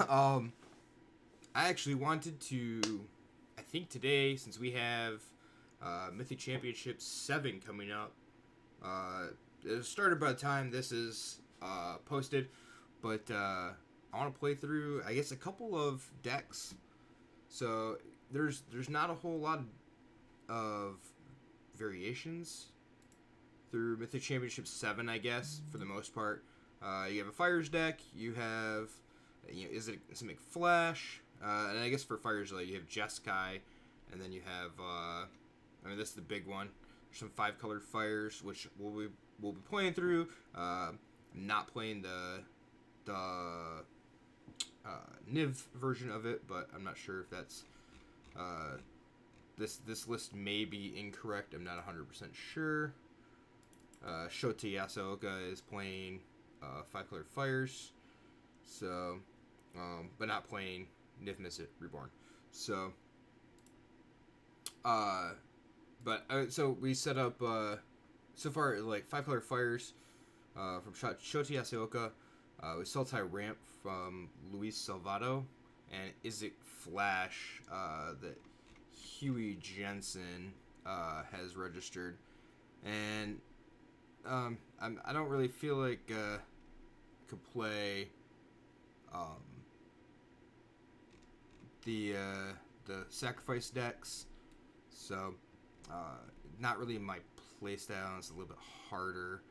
um, I actually wanted to. I think today, since we have Mythic Championship 7 coming up, it started by the time this is posted, but I want to play through, I guess, a couple of decks. So there's not a whole lot of variations through Mythic Championship 7, I guess, for the most part. You have a Fires deck, you have, Izzet Flash, and I guess for Fires, like, you have Jeskai, and then you have, this is the big one. There's some 5-color Fires, which we'll be playing through. I'm not playing the Niv version of it, but I'm not sure if that's, this list may be incorrect. I'm not 100% sure. Shota Yasooka is playing 5-color Fires, so, but not playing Niv Mizzet Reborn. So, so we set up so far like 5-color Fires from Shota Yasooka, with Sultai Ramp from Luis Salvatto, and Izzet Flash that Huey Jensen has registered, and I don't really feel like could play the sacrifice decks, so not really my playstyle. It's a little bit harder.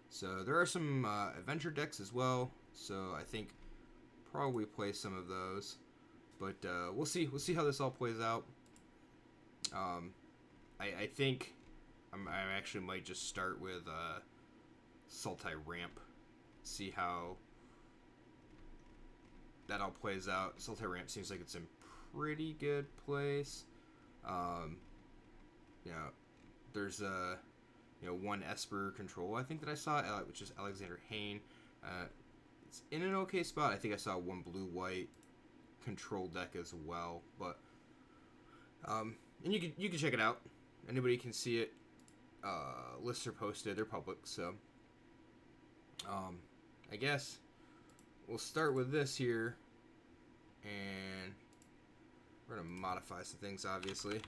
So there are some adventure decks as well. So I think probably play some of those, but we'll see. We'll see how this all plays out. I think I actually might just start with Sultai Ramp, see how that all plays out. Sultai Ramp seems like it's in pretty good place. There's a one Esper control I think that I saw, which is Alexander Hayne. It's in an okay spot. I think I saw one blue-white control deck as well, but and you can check it out. Anybody can see it. Lists are posted; they're public. So, I guess we'll start with this here, and we're gonna modify some things, obviously,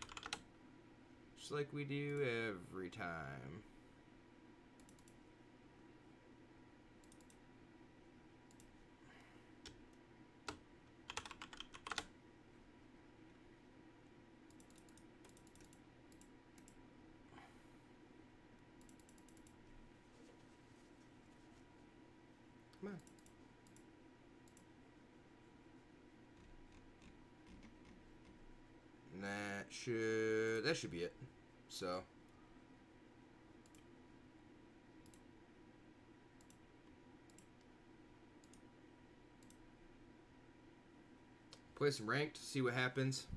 just like we do every time. Come on. And that should be it. So play some ranked, see what happens.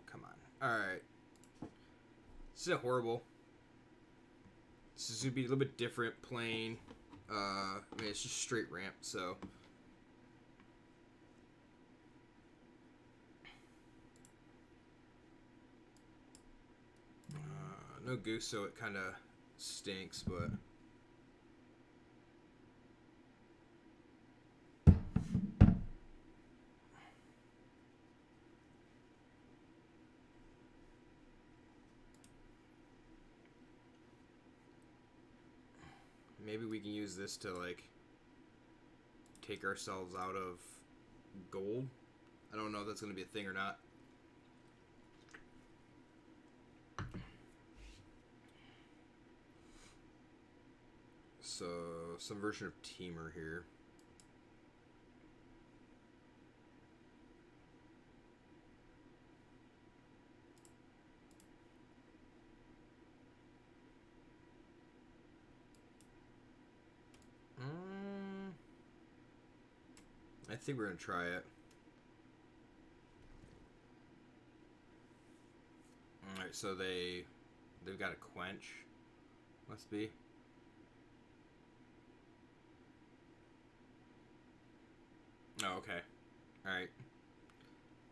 Come on. Alright. This is horrible. This is going to be a little bit different playing. It's just straight ramp, so. No goose, so it kind of stinks, but. Maybe we can use this to, like, take ourselves out of gold. I don't know if that's going to be a thing or not. So, some version of Teamer here. I think we're going to try it. Alright, so they've got a quench. Must be. Oh, okay. Alright.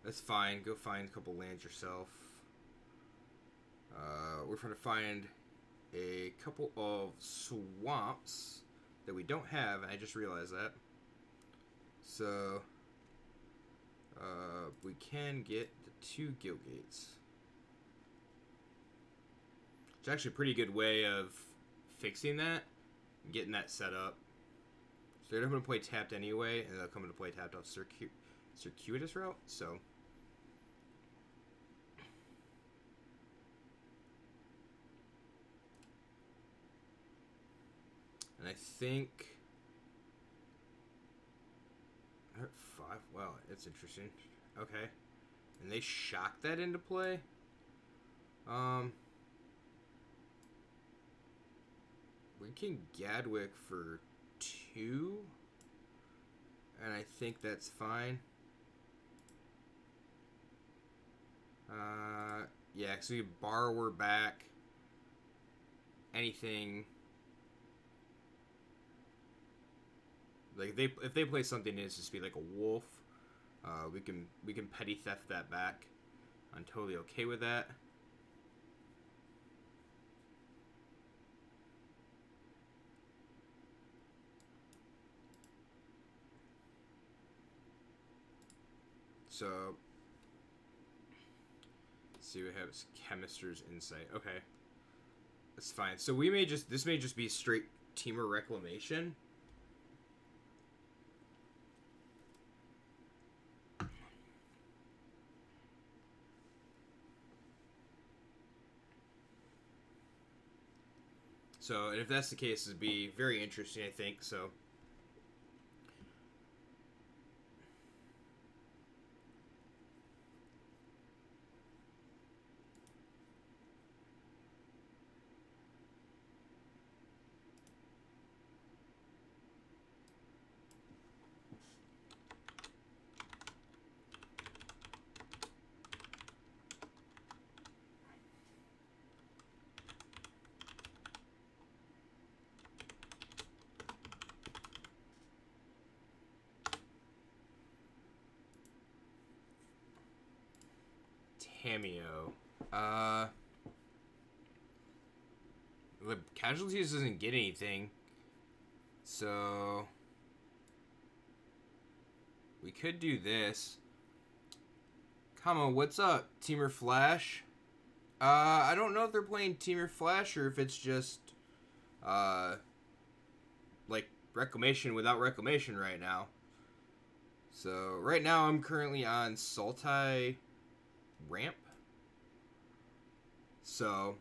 That's fine. Go find a couple lands yourself. We're trying to find a couple of swamps that we don't have, and I just realized that. So, we can get the 2 guild gates. It's actually a pretty good way of fixing that, and getting that set up. So they're going to play tapped anyway, and they'll come into play tapped off circuitous route, so... And I think... They're at 5. Wow, it's interesting. Okay. And they shocked that into play? We can Gadwick for 2. And I think that's fine. Yeah, because we borrower back. Anything... Like if they play something that's just be like a wolf, we can petty theft that back. I'm totally okay with that. So let's see, we have Chemister's Insight. Okay, that's fine. So this may just be straight Teamer Reclamation. So, and if that's the case, it'd be very interesting, I think, so... Cameo. The casualties doesn't get anything. So we could do this. Comma, what's up, Teamer Flash? I don't know if they're playing Teamer Flash or if it's just like Reclamation without Reclamation right now. So right now I'm currently on Sultai ramp. So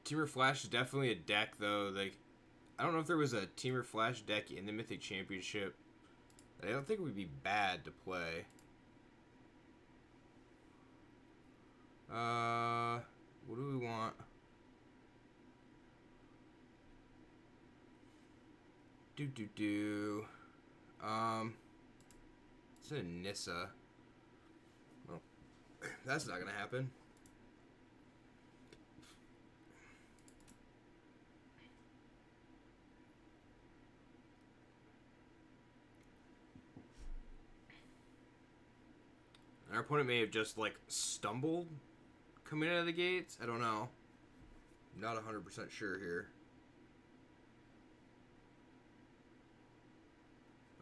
Teamer Flash is definitely a deck though. Like I don't know if there was a Teamer Flash deck in the Mythic Championship. I don't think it would be bad to play. What do we want? It's a Nissa. Well, that's not gonna happen. Our opponent may have just like stumbled coming out of the gates. I don't know. I'm not 100% sure here.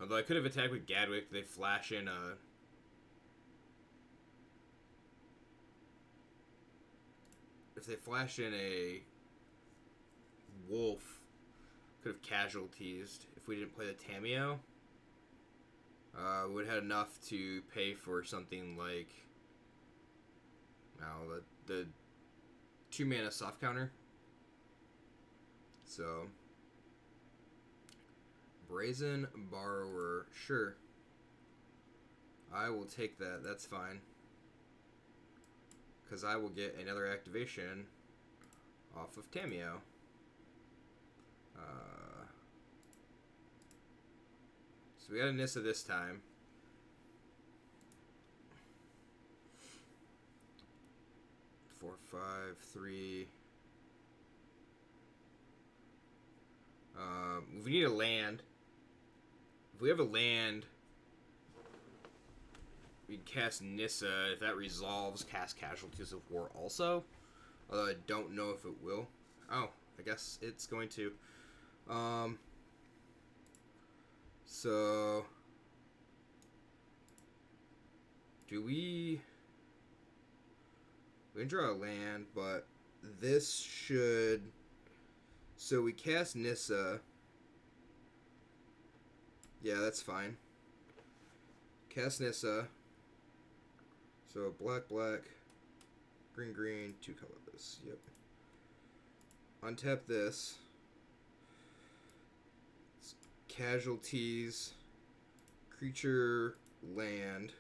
Although I could have attacked with Gadwick, they flash in a... If they flash in a wolf, could have casualties if we didn't play the Tameo. We would have had enough to pay for something like... the 2-mana soft counter. So... Brazen Borrower, sure. I will take that, that's fine. Because I will get another activation off of Tameo. we got a Nissa this time. Four, five, three. We need a land. If we have a land, we can cast Nissa. If that resolves, cast Casualties of War also. Although I don't know if it will. Oh, I guess it's going to. So do we can draw a land, but this should. So we cast Nissa. Yeah, that's fine. Cast Nissa. So black, black, green, green, 2 colorless. Yep. Untap this. It's casualties. Creature, land.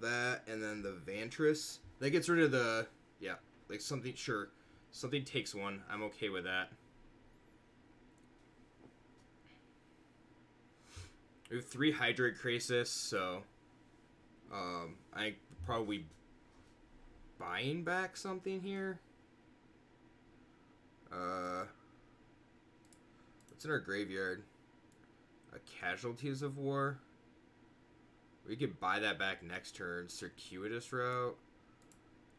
That, and then the Vantress. That gets rid of the... Yeah, like something... Sure. Something takes 1. I'm okay with that. We have 3 Hydroid Krasis, so... I probably buying back something here. What's in our graveyard? A Casualties of War. We could buy that back next turn. Circuitous Route.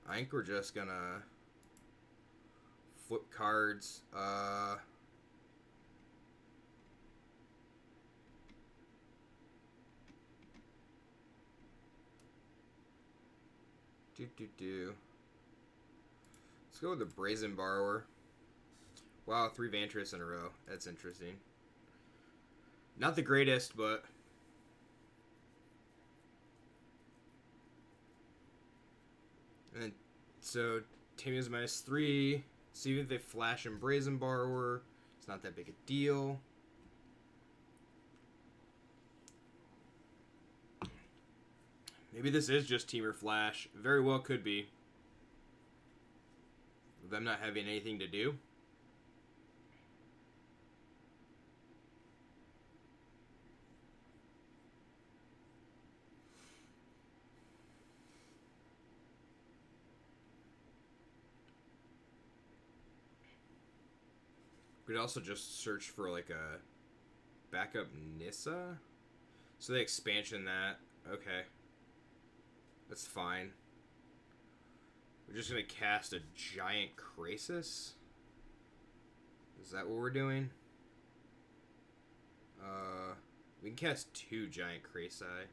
I think we're just gonna flip cards. Let's go with the Brazen Borrower. Wow, 3 Vantress in a row. That's interesting. Not the greatest, but... And then, so, Tamiya's -3. See if they flash and Brazen Borrower. It's not that big a deal. Maybe this is just Teamer Flash. Very well could be. With them not having anything to do. We could also just search for like a backup Nissa. So they expansion that. Okay. That's fine. We're just going to cast a giant Krasis? Is that what we're doing? We can cast 2 giant Krasi.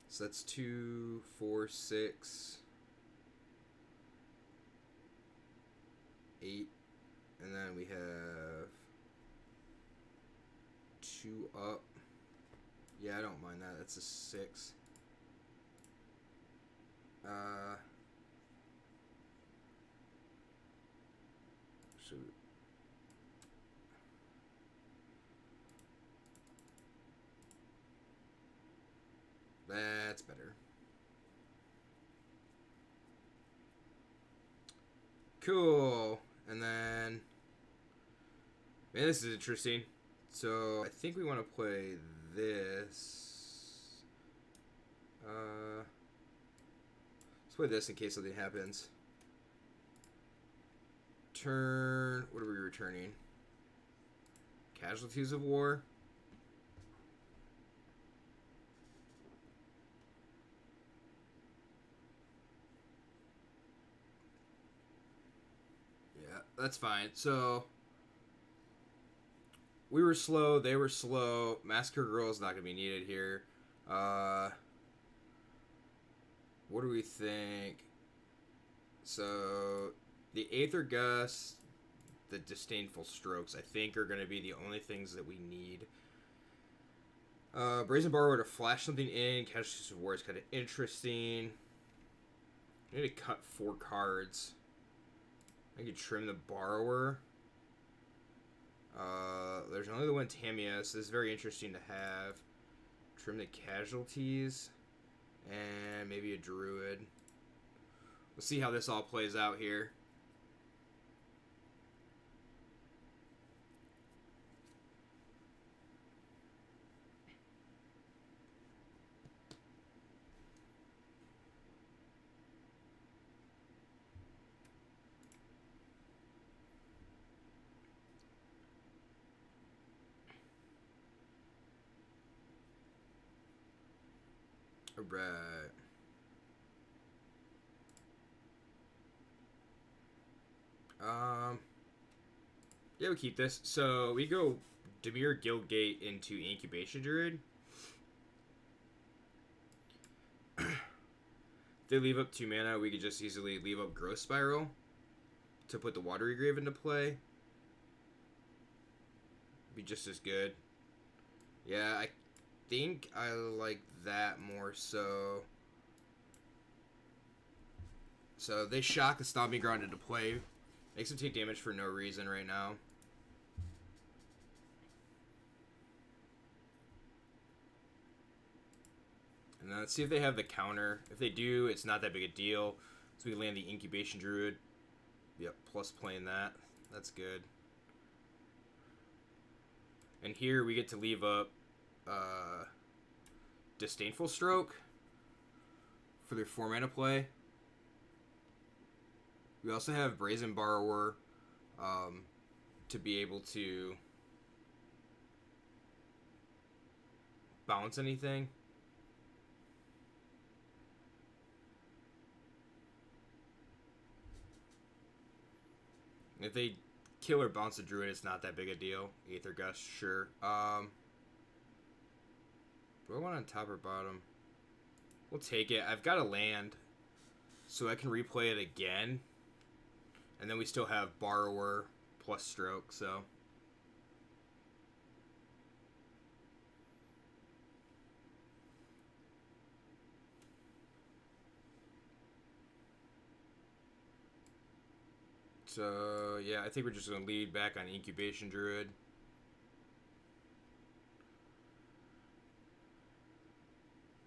So that's 2, 4, 6, 8, and then we have 2 up. Yeah, I don't mind that. That's a 6. Shoot. That's better. Cool. And then... Man, this is interesting. So, I think we want to play this. Let's play this in case something happens. Turn... What are we returning? Casualties of War. Yeah, that's fine. So... We were slow, they were slow. Massacre Girl is not going to be needed here. What do we think? So, the Aether Gust, the Disdainful Strokes, I think are going to be the only things that we need. Brazen Borrower to flash something in. Casualties of War is kind of interesting. I need to cut 4 cards. I could trim the Borrower. There's only the one Tamiya, so this is very interesting to have. Trim the Casualties. And maybe a Druid. We'll see how this all plays out here. Alright. Yeah, we keep this. So we go Demir Guildgate into Incubation Druid. If they leave up 2 mana, we could just easily leave up Growth Spiral to put the Watery Grave into play. Be just as good. Yeah, I think I like that more so. So they shock the Stomping Ground into play. Makes them take damage for no reason right now. And then let's see if they have the counter. If they do, it's not that big a deal. So we land the Incubation Druid. Yep, plus playing that. That's good. And here we get to leave up Disdainful Stroke for their 4 mana play. We also have Brazen Borrower to be able to bounce anything. If they kill or bounce a Druid, it's not that big a deal. Aether Gust, sure. Do I want on top or bottom? We'll take it. I've got a land, so I can replay it again. And then we still have Borrower plus Stroke, so. So, yeah, I think we're just going to lead back on Incubation Druid.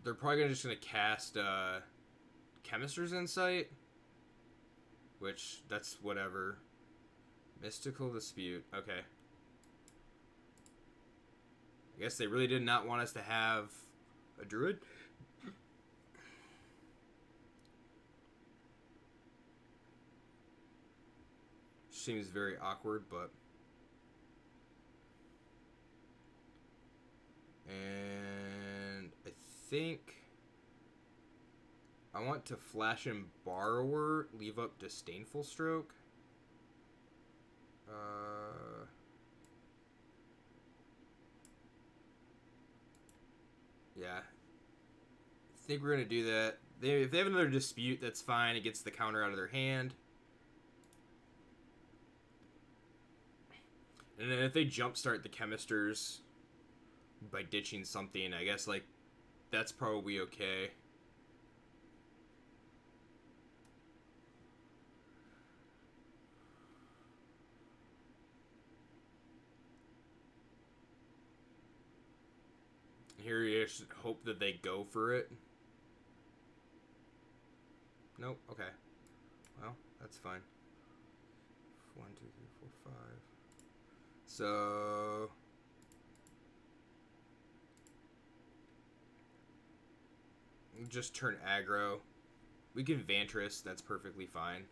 They're probably just going to cast Chemist's Insight. Which, that's whatever. Mystical Dispute. Okay. I guess they really did not want us to have a Druid. Seems very awkward, but... And I think I want to flash in Borrower, leave up Disdainful Stroke. Yeah. I think we're going to do that. If they have another Dispute, that's fine. It gets the counter out of their hand. And then if they jumpstart the Chemisters by ditching something, I guess, like, that's probably okay. Here you just hope that they go for it. Nope, okay. Well, that's fine. 1, 2, 3, 4, 5. So... just turn aggro. We can Vantress, that's perfectly fine.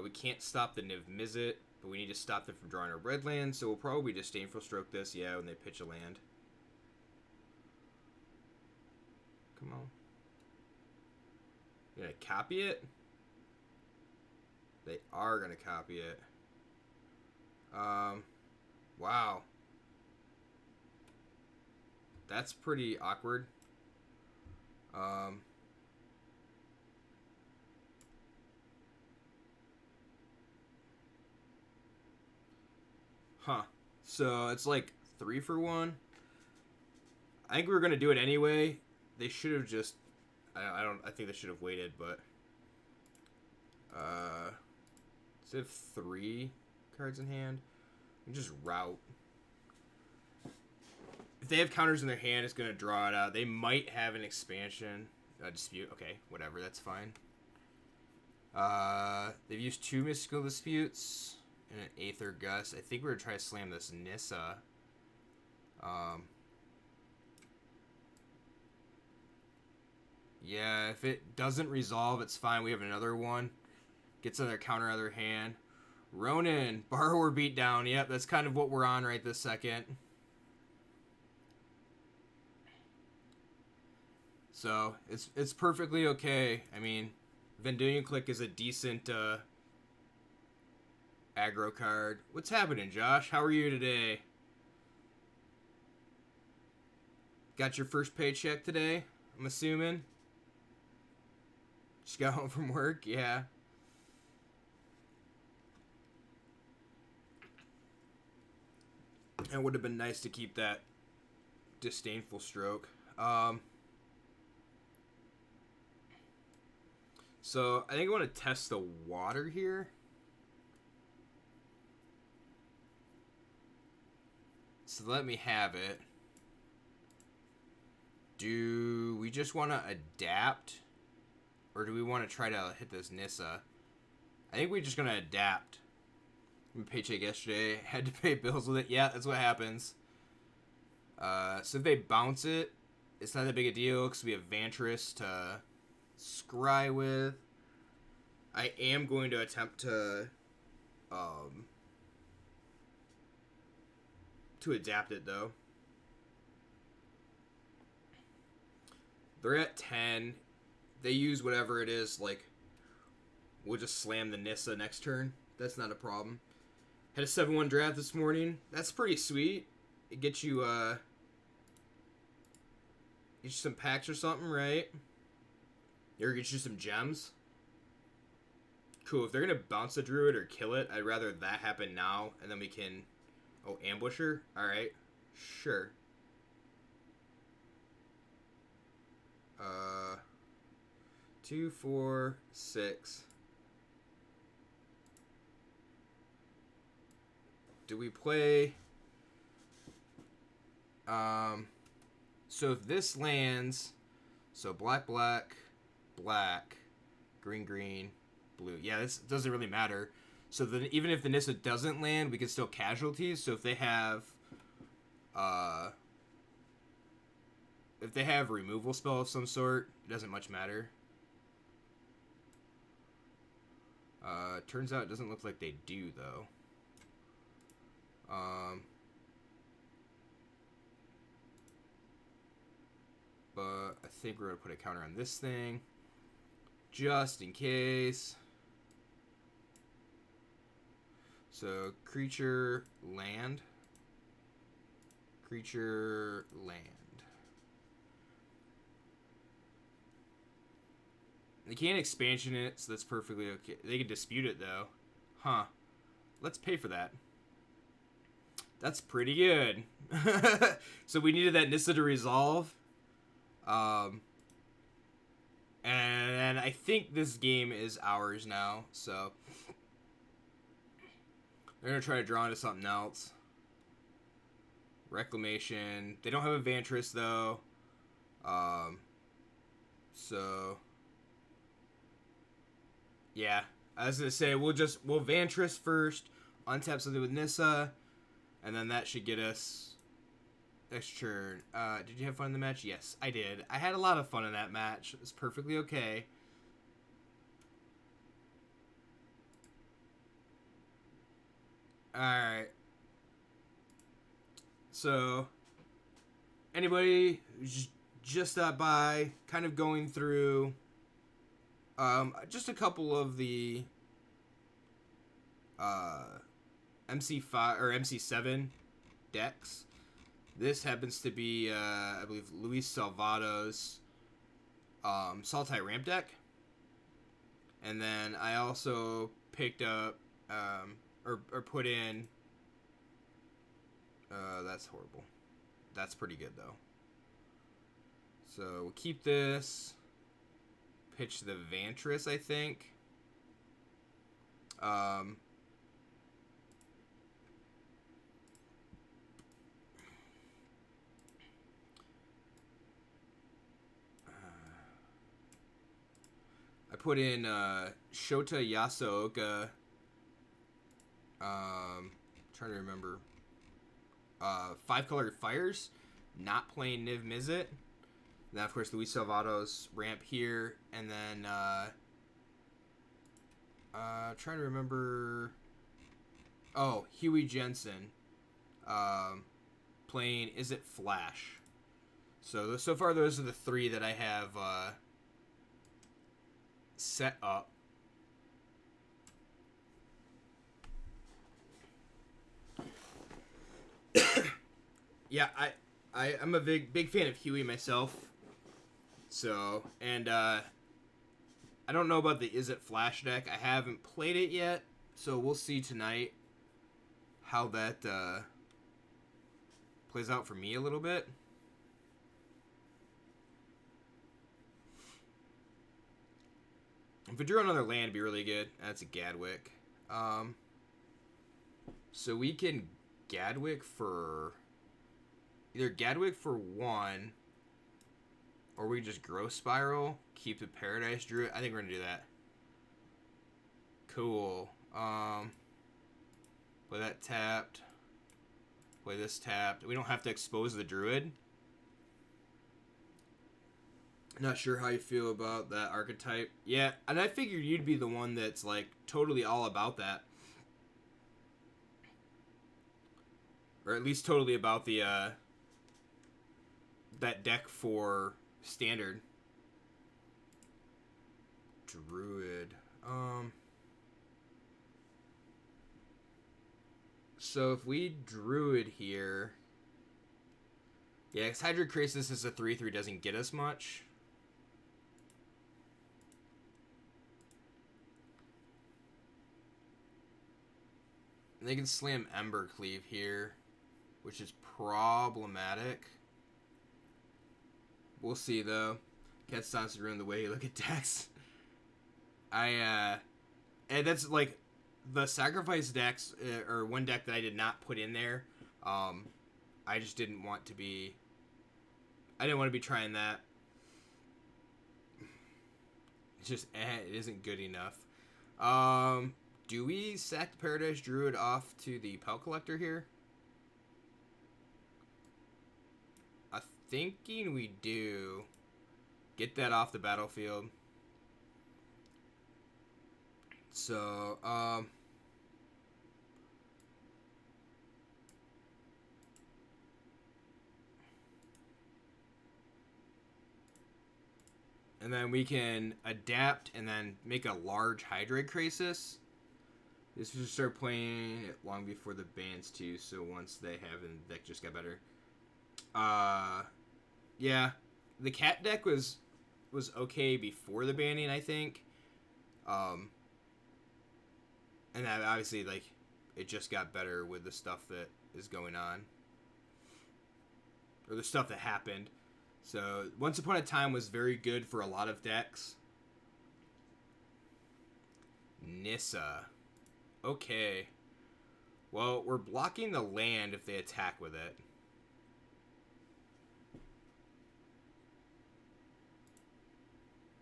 We can't stop the Niv-Mizzet, but we need to stop them from drawing a red land, so we'll probably Disdainful Stroke this, yeah, when they pitch a land. Come on. You gonna copy it? They are gonna copy it. Wow. That's pretty awkward. Huh. So it's like 3 for 1. I think we were gonna do it anyway. They should have just. I think they should have waited, but. Instead of 3 cards in hand, we just route. If they have counters in their hand, it's gonna draw it out. They might have an expansion, dispute. Okay, whatever. That's fine. They've used 2 Mystical Disputes and an Aether Gust. I think we're going to try to slam this Nissa. Yeah, if it doesn't resolve, it's fine. We have another one. Gets another counter out of their hand. Ronin, Borrower Beatdown. Yep, that's kind of what we're on right this second. So, it's perfectly okay. I mean, Vendilion Click is a decent aggro card. What's happening, Josh? How are you today? Got your first paycheck today, I'm assuming? Just got home from work? Yeah. It would have been nice to keep that disdainful stroke. So, I think I want to test the water here. So let me have it. Do we just want to adapt? Or do we want to try to hit this Nissa? I think we're just going to adapt. My paycheck yesterday. Had to pay bills with it. Yeah, that's what happens. So if they bounce it, it's not that big a deal because we have Vantress to scry with. I am going to attempt to adapt it though. They're at 10. They use whatever it is, like we'll just slam the Nissa next turn. That's not a problem. Had a 7-1 draft this morning. That's pretty sweet. It gets you some packs or something, right? Or get you some gems. Cool. If they're gonna bounce the druid or kill it, I'd rather that happen now, and then we can. Oh, ambusher. All right, sure. 2, 4, 6. Do we play? So if this lands, so black, black, black, green, green, blue. Yeah, this doesn't really matter. So then, even if the Nissa doesn't land, we can still casualties. So if they have, removal spell of some sort, it doesn't much matter. Turns out it doesn't look like they do though. But I think we're gonna put a counter on this thing, just in case. So creature land. Creature land. They can't expansion it, so that's perfectly okay. They can dispute it though. Huh. Let's pay for that. That's pretty good. So we needed that Nissa to resolve. And I think this game is ours now, so they're gonna try to draw into something else. Reclamation. They don't have a Vantress though. So yeah, I was gonna say we'll Vantress first, untap something with Nissa, and then that should get us next turn. Did you have fun in the match? Yes, I did. I had a lot of fun in that match. It was perfectly okay. Alright. So, anybody who's just stopped by, kind of going through just a couple of the MC5 or MC7 decks. This happens to be, I believe, Luis Salvatto's Sultai ramp deck. And then I also picked up, or put in, that's horrible. That's pretty good, though. So we'll keep this. Pitch the Vantress, I think. I put in Shota Yasooka. Trying to remember. 5-colored fires. Not playing Niv Mizzet. Then, of course, Luis Salvatto's ramp here. And then, trying to remember. Oh, Huey Jensen. Playing Izzet Flash. So far, those are the 3 that I have set up. Yeah, I'm a big fan of Huey myself. So, and I don't know about the Izzet Flash deck. I haven't played it yet, so we'll see tonight how that plays out for me a little bit. If I drew another land, it'd be really good. That's a Gadwick. So we can Gadwick for either Gadwick for 1, or we just Growth Spiral, keep the Paradise Druid. I think we're gonna do that. Cool. Play that tapped. Play this tapped. We don't have to expose the Druid. Not sure how you feel about that archetype. Yeah, and I figured you'd be the one that's like totally all about that. Or at least totally about the that deck for standard. Druid. So if we Druid here, yeah, because Hydra Crisis is a 3/3 doesn't get us much. And they can slam Ember Cleave here, which is problematic. We'll see though. Cat Stance ruin the way you look at decks. And that's like the sacrifice decks, or one deck that I did not put in there. I just didn't want to be. I didn't want to be trying that. It's just it isn't good enough. Do we sack the Paradise Druid off to the Pelt Collector here? I'm thinking we do. Get that off the battlefield. So, and then we can adapt and then make a large Hydroid Crisis. This will start playing it long before the bans too, so once they have it, the deck just got better. Yeah, the cat deck was okay before the banning, I think. And that obviously, like, it just got better with the stuff that is going on, or the stuff that happened. So Once Upon a Time was very good for a lot of decks. Nissa. Okay. Well, we're blocking the land if they attack with it.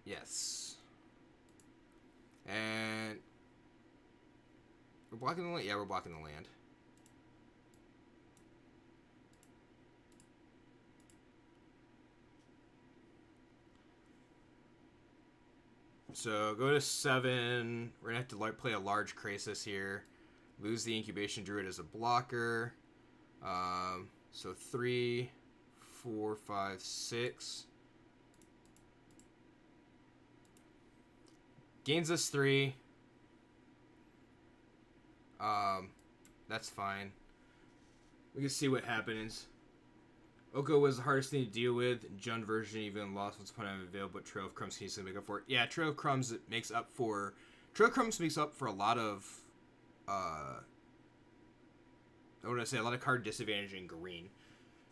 Yes. And we're blocking the land? Yeah, we're blocking the land. So go to 7. We're going to have to play a large Crisis here. Lose the Incubation Druid as a blocker. So 3, 4, 5, 6. Gains us 3. That's fine. We can see what happens. Oko was the hardest thing to deal with. Jund version even lost Once Upon a Time available, but Trail of Crumbs can easily make up for it. Yeah, Trail of Crumbs makes up for a lot of I want to say a lot of card disadvantage in green.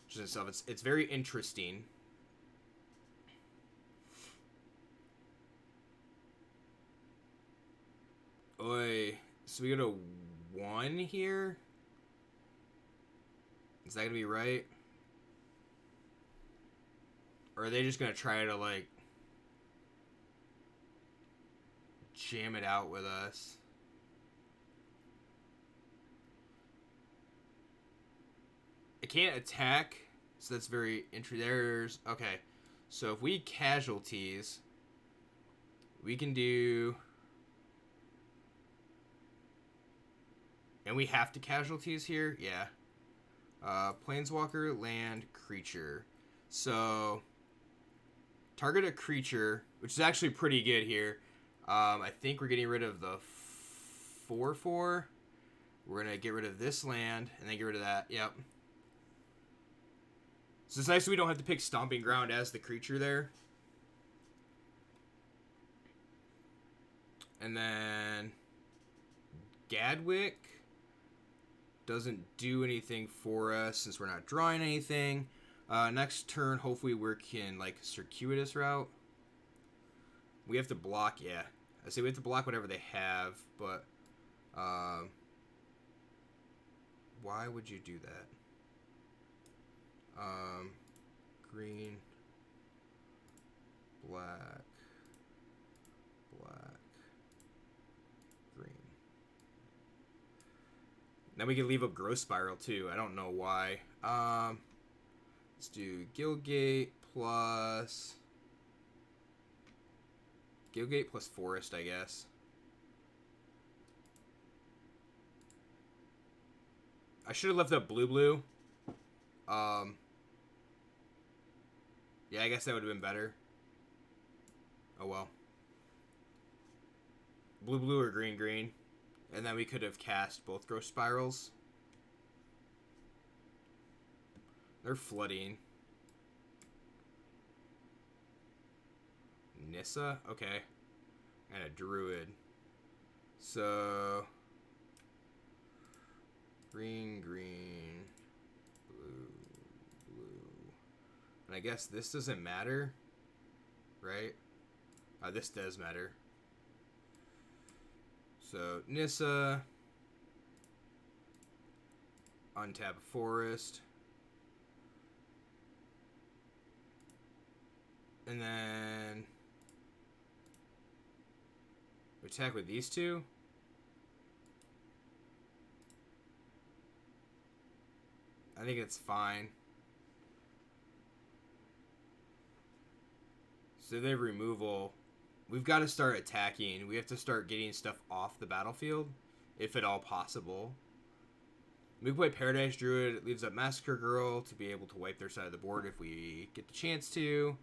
Just itself, it's very interesting. Oi, so we go to 1 here. Is that gonna be right? Or are they just gonna try to like? jam it out with us. It can't attack, so that's very interesting. There's... Okay, so if we casualties, we can do... And we have to casualties here? Yeah. Planeswalker, land, creature. So, target a creature, which is actually pretty good here. I think we're getting rid of the 4/4. We're going to get rid of this land, and then get rid of that. Yep. So it's nice we don't have to pick Stomping Ground as the creature there. And then Gadwick doesn't do anything for us since we're not drawing anything. Next turn, hopefully we can, like, circuitous route. We have to block, yeah. I say we have to block whatever they have, but why would you do that? Green, black, green. Then we can leave up Growth Spiral too. I don't know why. Let's do Guildgate plus Forest, I guess. I should have left up blue. Yeah, I guess that would have been better. Oh well. Blue or green. And then we could have cast both Growth Spirals. They're flooding. Nissa? Okay. And a Druid. So... Green, blue. And I guess this doesn't matter, right? This does matter. So, Nissa. Untap a Forest. And then... we attack with these two. I think it's fine. So they have removal. We've got to start attacking. We have to start getting stuff off the battlefield, if at all possible. We can play Paradise Druid. It leaves up Massacre Girl to be able to wipe their side of the board if we get the chance to.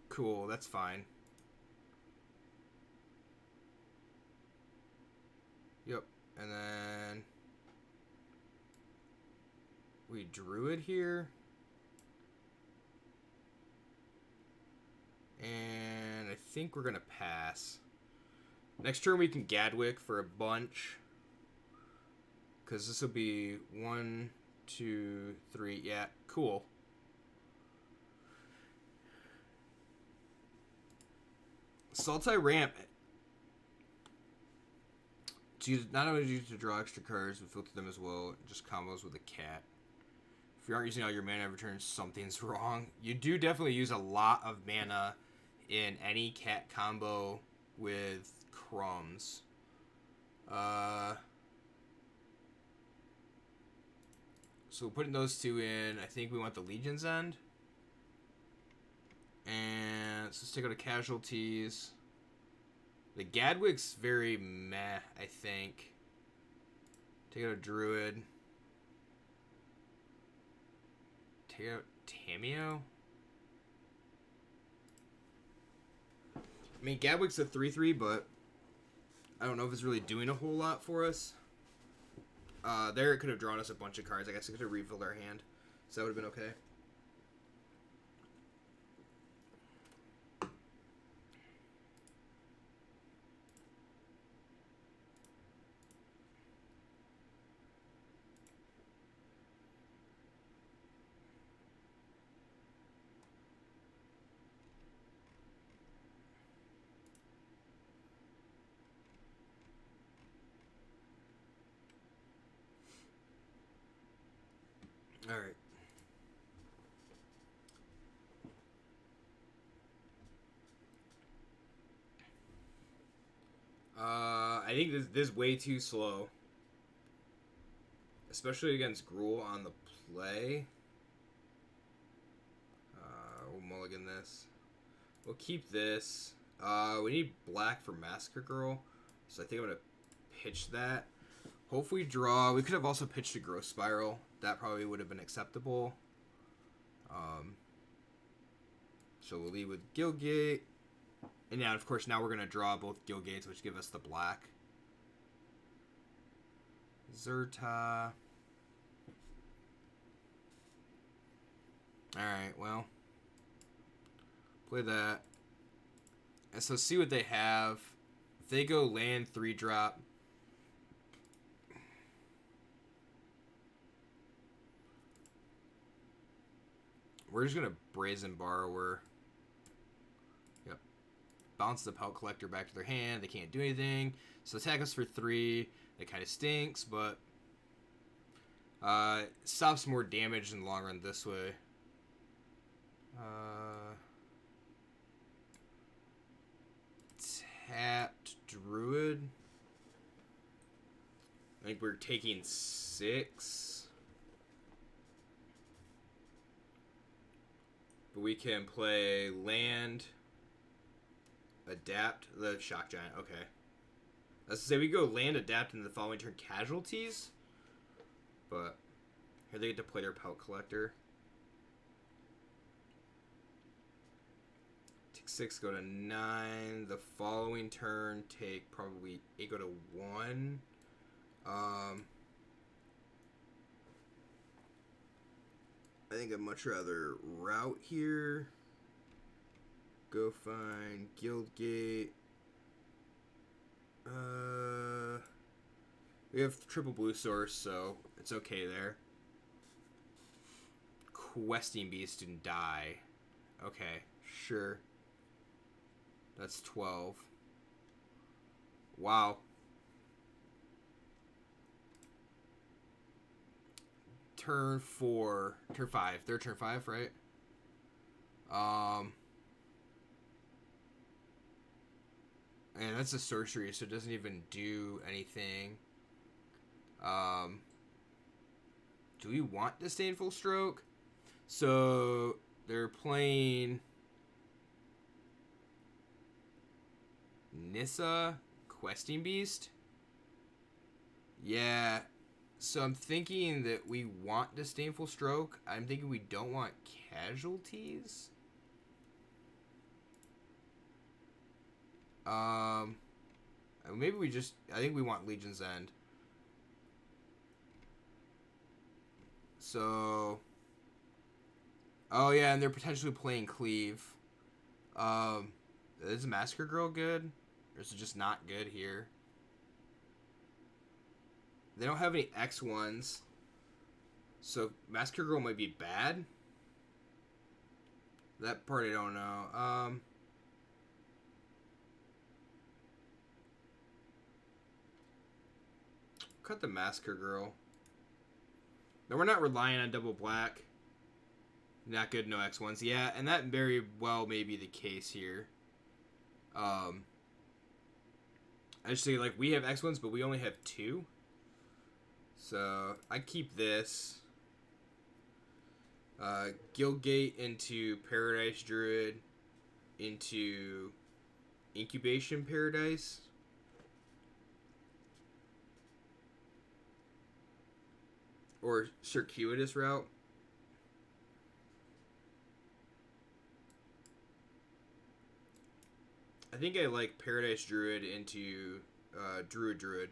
Cool, that's fine. Yep, and then we Druid here. And I think we're going to pass. Next turn we can Gadwick for a bunch. Because this will be 1, 2, 3. Yeah, cool. Sultai ramp. Not only use to draw extra cards, but filter them as well. Just combos with a cat. If you aren't using all your mana every turn, something's wrong. You do definitely use a lot of mana in any cat combo with Crumbs. So putting those two in, I think we want the Legion's End. And let's take out a casualties. The Gadwick's very meh, I think. Take out a Druid. Take out Tameo. I mean, Gadwick's a 3/3, but I don't know if it's really doing a whole lot for us. There it could have drawn us a bunch of cards. I guess it could have refilled our hand. So that would have been okay. All right. I think this is way too slow. Especially against Gruul on the play. We'll mulligan this. We'll keep this. We need black for Massacre Girl. So I think I'm going to pitch that. Hopefully draw. We could have also pitched a Growth Spiral. That probably would have been acceptable. So we'll lead with Gilgate. And now, of course, now we're going to draw both Gilgates, which give us the black. Zerta. Alright, well. Play that. And so see what they have. If they go land 3-drop. We're just going to Brazen Borrower. Yep. Bounce the Pelt Collector back to their hand. They can't do anything. So attack us for 3. That kind of stinks, but stops more damage in the long run this way. Tapped Druid. I think we're taking 6. But we can play land, adapt the Shock Giant. Okay. Let's say we go land, adapt, in the following turn casualties. But here they get to play their Pelt Collector. Take 6, go to 9. The following turn, take probably 8, go to 1. I think I'd much rather route here. Go find Guildgate. We have triple blue source, so it's okay there. Questing Beast and die. Okay, sure. That's 12. Wow. Turn 4. Turn 5. Their turn 5, right? And that's a sorcery, so it doesn't even do anything. Do we want Disdainful Stroke? So they're playing Nissa, Questing Beast. Yeah. So I'm thinking that we want Disdainful Stroke. I'm thinking we don't want casualties. Maybe we just... I think we want Legion's End. So... Oh, yeah, and they're potentially playing Cleave. Is Massacre Girl good? Or is it just not good here? They don't have any X1s. So Massacre Girl might be bad. That part I don't know. Cut the Massacre Girl. No, we're not relying on double black. Not good, no X1s. Yeah, and that very well may be the case here. I just say, like, we have X1s, but we only have 2. So, I keep this. Guildgate into Paradise Druid into Incubation Paradise. Or Circuitous Route. I think I like Paradise Druid into Druid.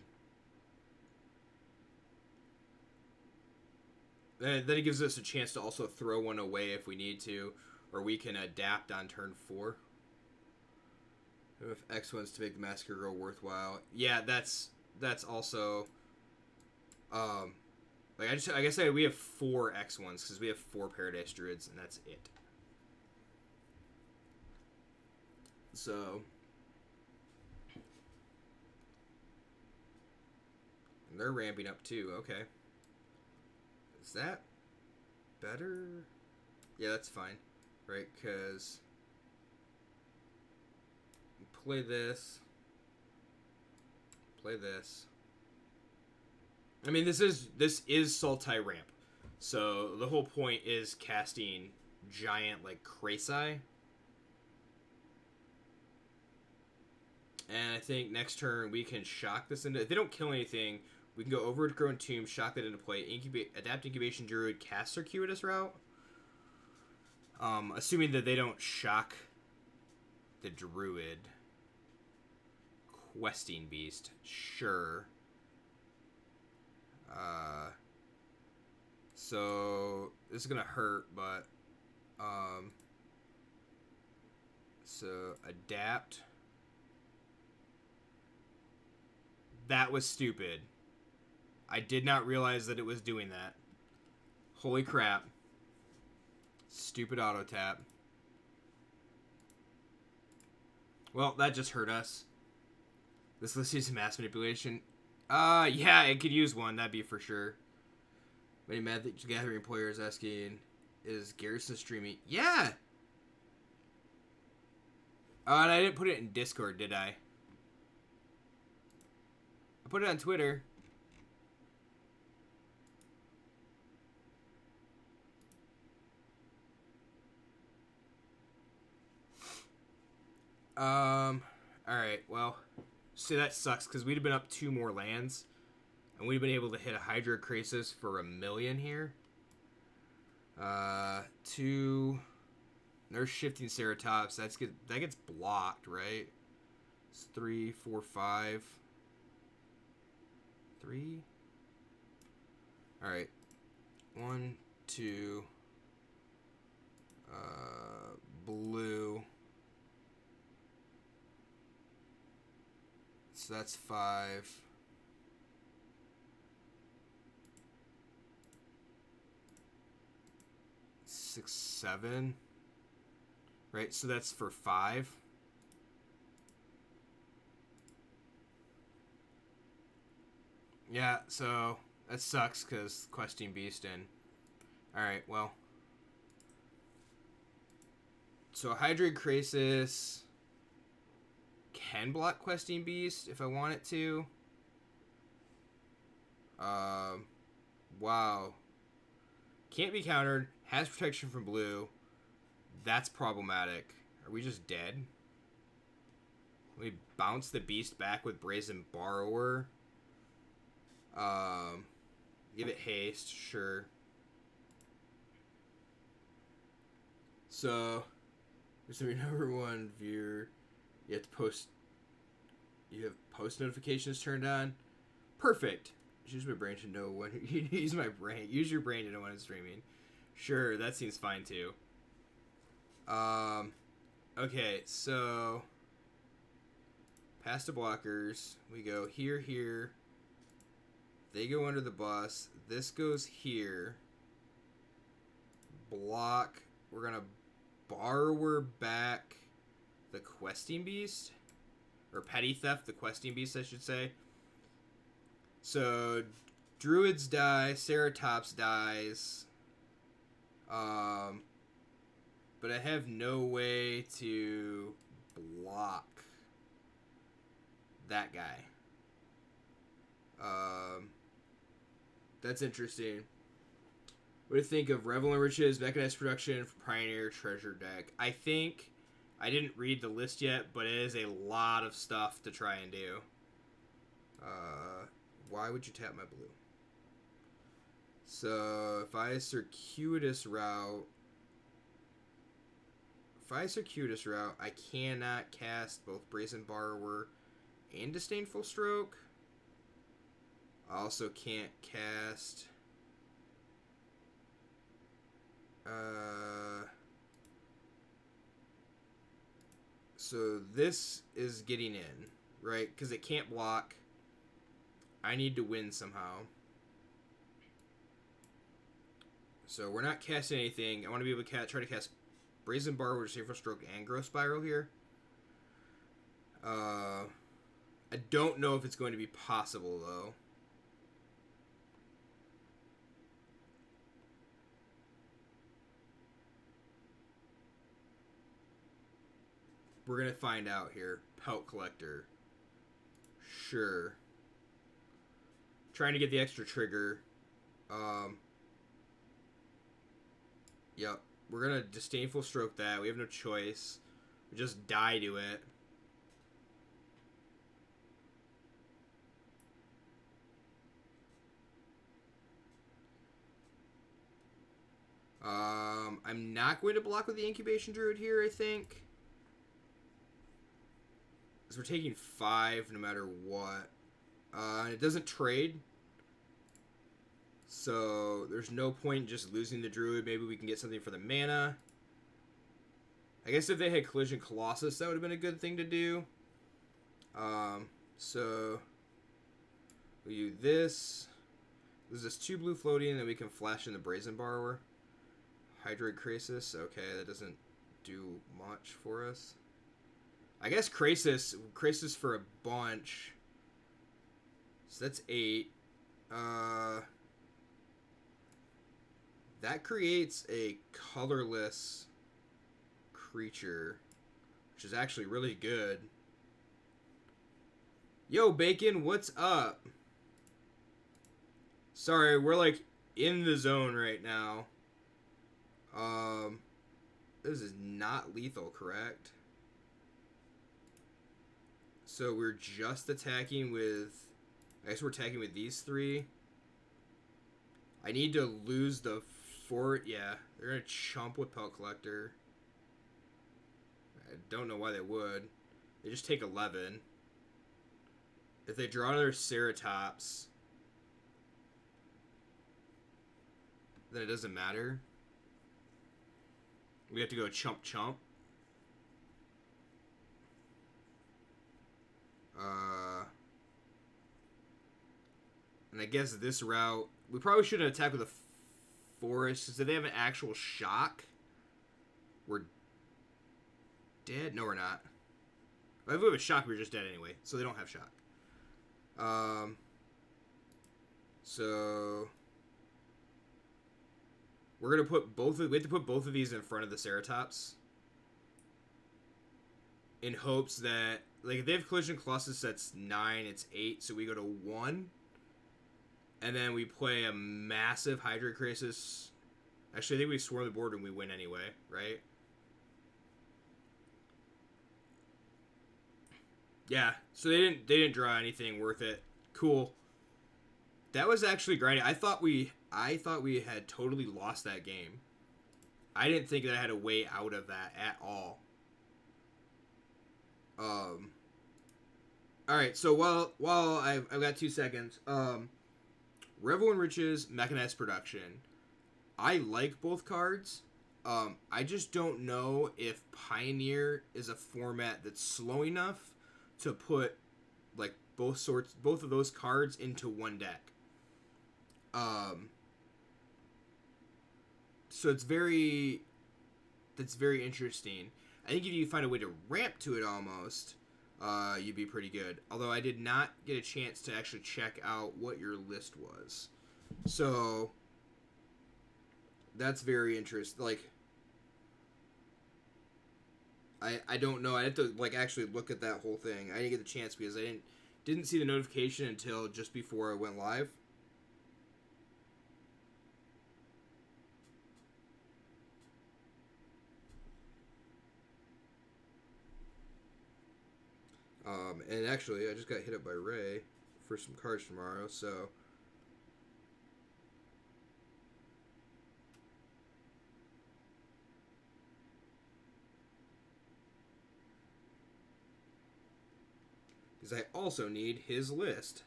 Then it gives us a chance to also throw one away if we need to, or we can adapt on turn 4. If X1's to make the Massacre Girl worthwhile. Yeah, that's also... like I guess we have 4 X1s, because we have 4 Paradise Druids, and that's it. So... And they're ramping up too, okay. Is that better? Yeah, that's fine. Right, because... Play this. play this. I mean, this is Sultai ramp. So the whole point is casting giant, like, Craci. And I think next turn we can shock this into... If they don't kill anything, we can go Overgrown Tomb, shock that into play, adapt Incubation Druid, cast Circuitous Route. Assuming that they don't shock the Druid. Questing Beast. Sure. So this is gonna hurt, but so adapt. That was stupid. I did not realize that it was doing that. Holy crap. Stupid auto tap. Well, that just hurt us. This list is mass manipulation. Yeah, it could use one. That'd be for sure. Many Magic Gathering players asking, is Garrison streaming? Yeah! Oh, and I didn't put it in Discord, did I? I put it on Twitter. Alright, well, see, that sucks, because we'd have been up 2 more lands, and we'd have been able to hit a Hydra Krasis for 1 million here. 2... There's Shifting Ceratops, that gets blocked, right? It's 3, 4, 5... 3? Alright. 1, 2... blue... So that's 5. Six, 7. Right, so that's for 5. Yeah, so that sucks because Questing Beast in. Alright, well. So Hydra Krasis can block Questing Beast if I want it to. Wow. Can't be countered. Has protection from blue. That's problematic. Are we just dead? We bounce the beast back with Brazen Borrower. Give it haste, sure. So, there's your number 1 viewer. You have to post. You have post notifications turned on. Perfect. Use my brain to know when. Use my brain. Use your brain to know when I'm streaming. Sure, that seems fine too. Okay, so past the blockers, we go here, here. They go under the bus. This goes here. Block. We're gonna borrower back the Questing Beast, or Petty Theft the Questing Beast, I should say. So Druids die, Ceratops dies. But I have no way to block that guy. That's interesting. What do you think of Revel in Riches, Mechanized Production, Pioneer Treasure deck? I think, I didn't read the list yet, but it is a lot of stuff to try and do. Why would you tap my blue? So, if I Circuitous Route, I cannot cast both Brazen Borrower and Disdainful Stroke. I also can't cast... So this is getting in, right? Because it can't block. I need to win somehow. So we're not casting anything. I want to be able to try to cast Brazen Borrower, Disdainful Stroke, and Growth Spiral here. I don't know if it's going to be possible, though. We're going to find out here. Pelt Collector. Sure. Trying to get the extra trigger. Yep. We're going to Disdainful Stroke that. We have no choice. We just die to it. I'm not going to block with the Incubation Druid here, I think. Because we're taking 5 no matter what. It doesn't trade. So there's no point in just losing the Druid. Maybe we can get something for the mana. I guess if they had Collision Colossus, that would have been a good thing to do. So we do this. There's this 2 blue floating, and then we can flash in the Brazen Borrower. Hydroid Krasis. Okay, that doesn't do much for us. I guess Krasis for a bunch. So that's 8. That creates a colorless creature, which is actually really good. Yo, Bacon, what's up? Sorry, we're like in the zone right now. This is not lethal, correct? So we're just attacking with... I guess we're attacking with these 3. I need to lose the fort. Yeah, they're going to chump with Pelt Collector. I don't know why they would. They just take 11. If they draw another Ceratops, then it doesn't matter. We have to go chump chump. And I guess this route, we probably shouldn't attack with a forest, because if they have an actual shock, we're dead. No, we're not. If we have a shock, we're just dead anyway, so they don't have shock. So we're gonna put we have to put both of these in front of the Ceratops in hopes that, like, if they have Collision Colossus, that's 9, it's 8, so we go to 1, and then we play a massive Hydroid Krasis. Actually, I think we swarm the board and we win anyway, right? Yeah, so they didn't draw anything worth it. Cool. That was actually grinding. I thought we had totally lost that game. I didn't think that I had a way out of that at all. All right. So while I've got 2 seconds. Revel and Riches, Mechanized Production. I like both cards. I just don't know if Pioneer is a format that's slow enough to put like both of those cards into one deck. So that's very interesting. I think if you find a way to ramp to it almost, you'd be pretty good. Although I did not get a chance to actually check out what your list was. So that's very interesting. Like, I don't know. I have to like actually look at that whole thing. I didn't get the chance because I didn't see the notification until just before I went live. And actually, I just got hit up by Ray for some cards tomorrow, so... Because I also need his list.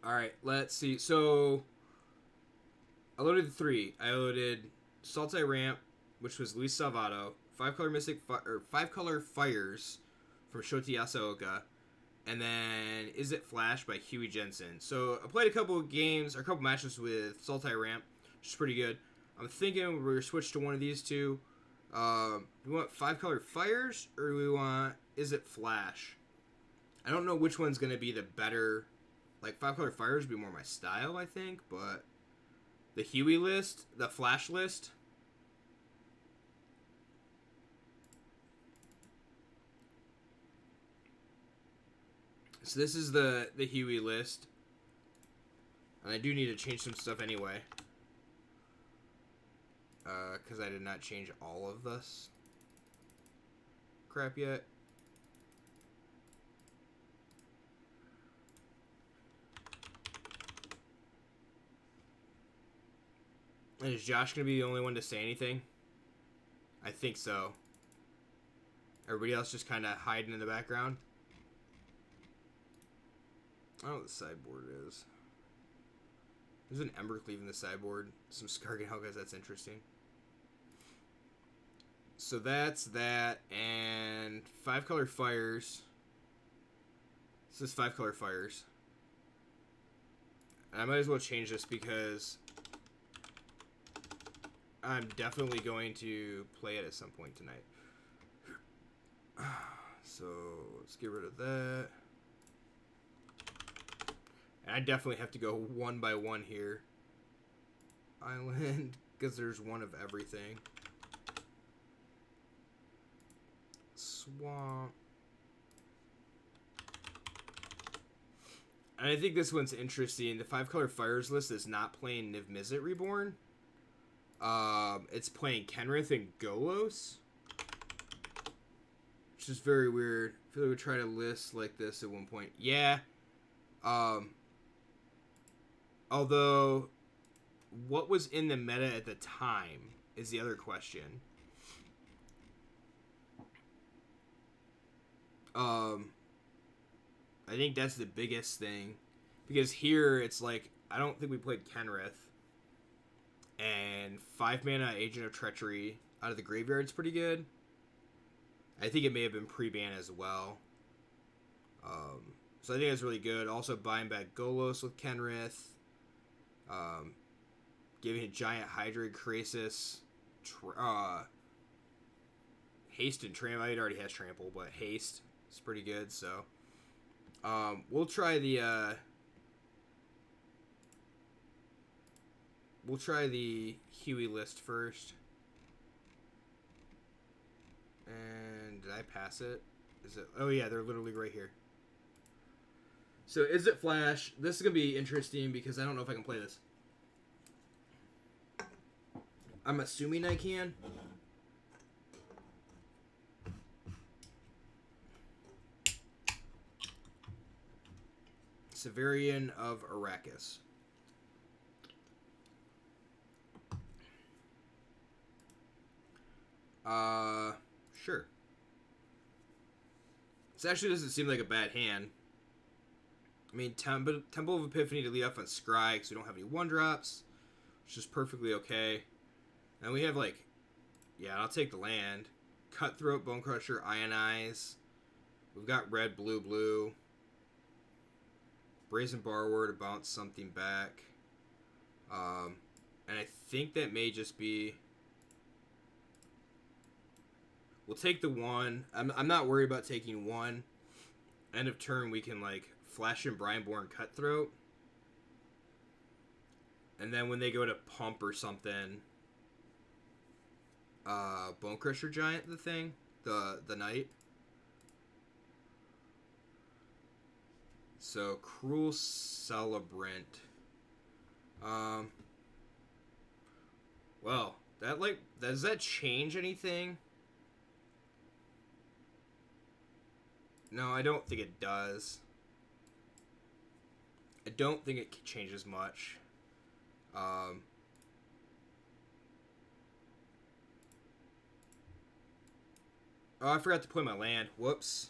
Alright, let's see. So, I loaded 3. I loaded Sultai Ramp, which was Luis Salvatto, 5-color Mystic 5-color Fires from Shota Yasooka, and then Izzet Flash by Huey Jensen. So, I played a couple of games, or a couple matches with Sultai Ramp, which is pretty good. I'm thinking we're going to switch to one of these two. Do we want 5-color Fires, or do we want Izzet Flash? I don't know which one's going to be the better. Like, 5-color fires would be more my style, I think, but the Huey list, the flash list. So this is the Huey list. And I do need to change some stuff anyway. Because I did not change all of this crap yet. And is Josh going to be the only one to say anything? I think so. Everybody else just kind of hiding in the background. I don't know what the sideboard is. There's an Embercleave in the sideboard. Some Skargan Helgas, that's interesting. So that's that. And 5-color fires. This is 5-color fires. And I might as well change this because I'm definitely going to play it at some point tonight. So let's get rid of that. And I definitely have to go one by one here. Island, because there's one of everything. Swamp. And I think this one's interesting. The 5-color fires list is not playing Niv-Mizzet Reborn. It's playing Kenrith and Golos. Which is very weird. I feel like we tried to list like this at one point. Yeah. Although, what was in the meta at the time is the other question. I think that's the biggest thing. Because here, it's like, I don't think we played Kenrith. And 5-mana Agent of Treachery out of the graveyard's pretty good. I think it may have been pre-ban as well. So I think that's really good. Also buying back Golos with Kenrith. Giving a Giant Hydroid Krasis. Haste and Trample. It already has Trample, but Haste is pretty good. So we'll try the Huey list first. And did I pass it? Is it? Oh yeah, they're literally right here. So Izzet Flash. This is gonna be interesting because I don't know if I can play this. I'm assuming I can. Severian of Arrakis. Sure. This actually doesn't seem like a bad hand. I mean, Temple of Epiphany to lead off on Scry because we don't have any 1-drops, which is perfectly okay. And we have, like, yeah, I'll take the land. Cutthroat, Bonecrusher, Ionize. We've got red, blue, blue. Brazen Borrower to bounce something back. And I think that may just be... We'll take the 1. I'm not worried about taking 1. End of turn, we can, like, Flash and Brineborn Cutthroat. And then when they go to pump or something... Bonecrusher Giant, the thing? The Knight. So, Cruel Celebrant. Well, that, like, does that change anything? No, I don't think it does. I don't think it changes much. Oh, I forgot to play my land. Whoops.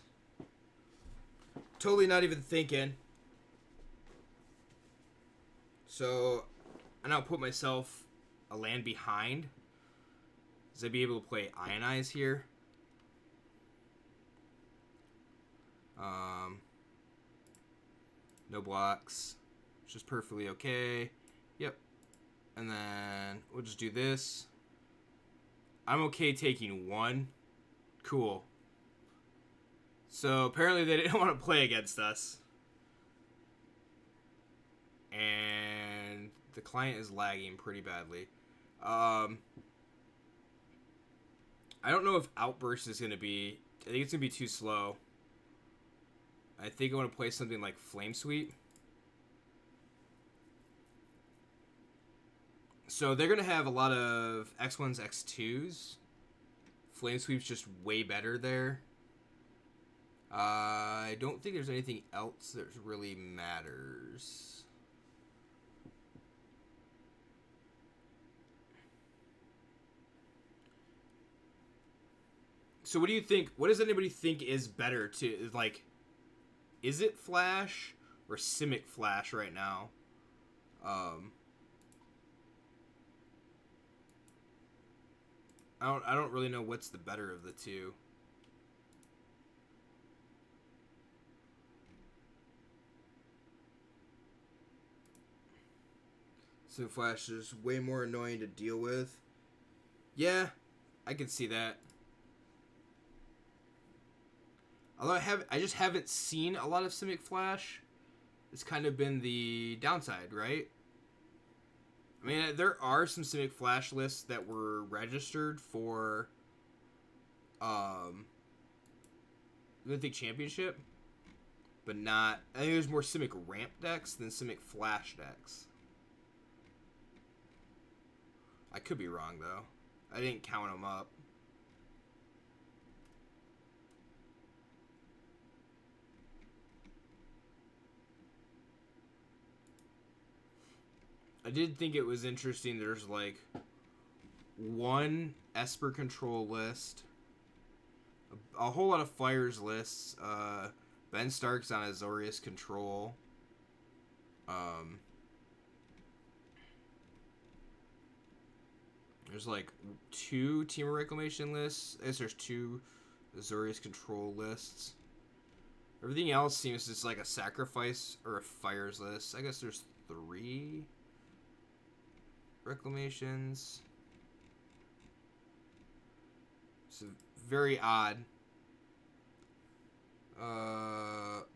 Totally not even thinking. So, I now put myself a land behind. Because I'd be able to play Ionize here. No blocks. Which is perfectly okay. Yep. And then we'll just do this. I'm okay taking 1. Cool. So apparently they didn't want to play against us. And the client is lagging pretty badly. I don't know if Outburst is going to be... I think it's going to be too slow. I think I want to play something like Flame Sweep. So they're going to have a lot of X1s, X2s. Flame Sweep's just way better there. I don't think there's anything else that really matters. So what do you think? What does anybody think is better to, like, Izzet Flash or Simic Flash right now? I don't really know what's the better of the two. Simic Flash is way more annoying to deal with. Yeah, I can see that. Although I just haven't seen a lot of Simic Flash. It's kind of been the downside, right? I mean, there are some Simic Flash lists that were registered for Mythic Championship, but not... I think there's more Simic Ramp decks than Simic Flash decks. I could be wrong, though. I didn't count them up. I did think it was interesting. There's like one Esper control list, a whole lot of Fires lists. Ben Stark's on Azorius control. There's like 2 Team of Reclamation lists. I guess there's 2 Azorius control lists. Everything else seems just like a Sacrifice or a Fires list. I guess there's 3 Reclamations. It's very odd.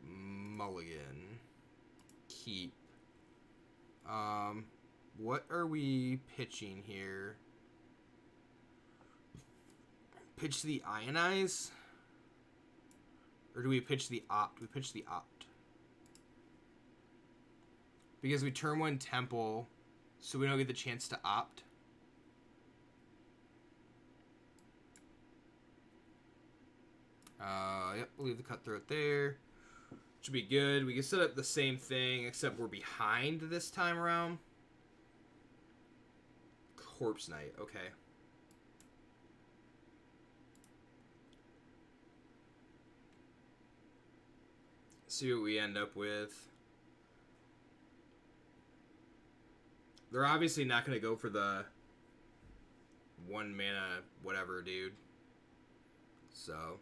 Mulligan. Keep. What are we pitching here? Pitch the Ionize? Or do we pitch the Opt? We pitch the Opt. Because we turn 1 Temple, so we don't get the chance to Opt. Yep, we'll leave the Cutthroat there. Should be good. We can set up the same thing, except we're behind this time around. Corpse Knight, okay. See what we end up with. They're obviously not going to go for the 1 mana whatever, dude. So...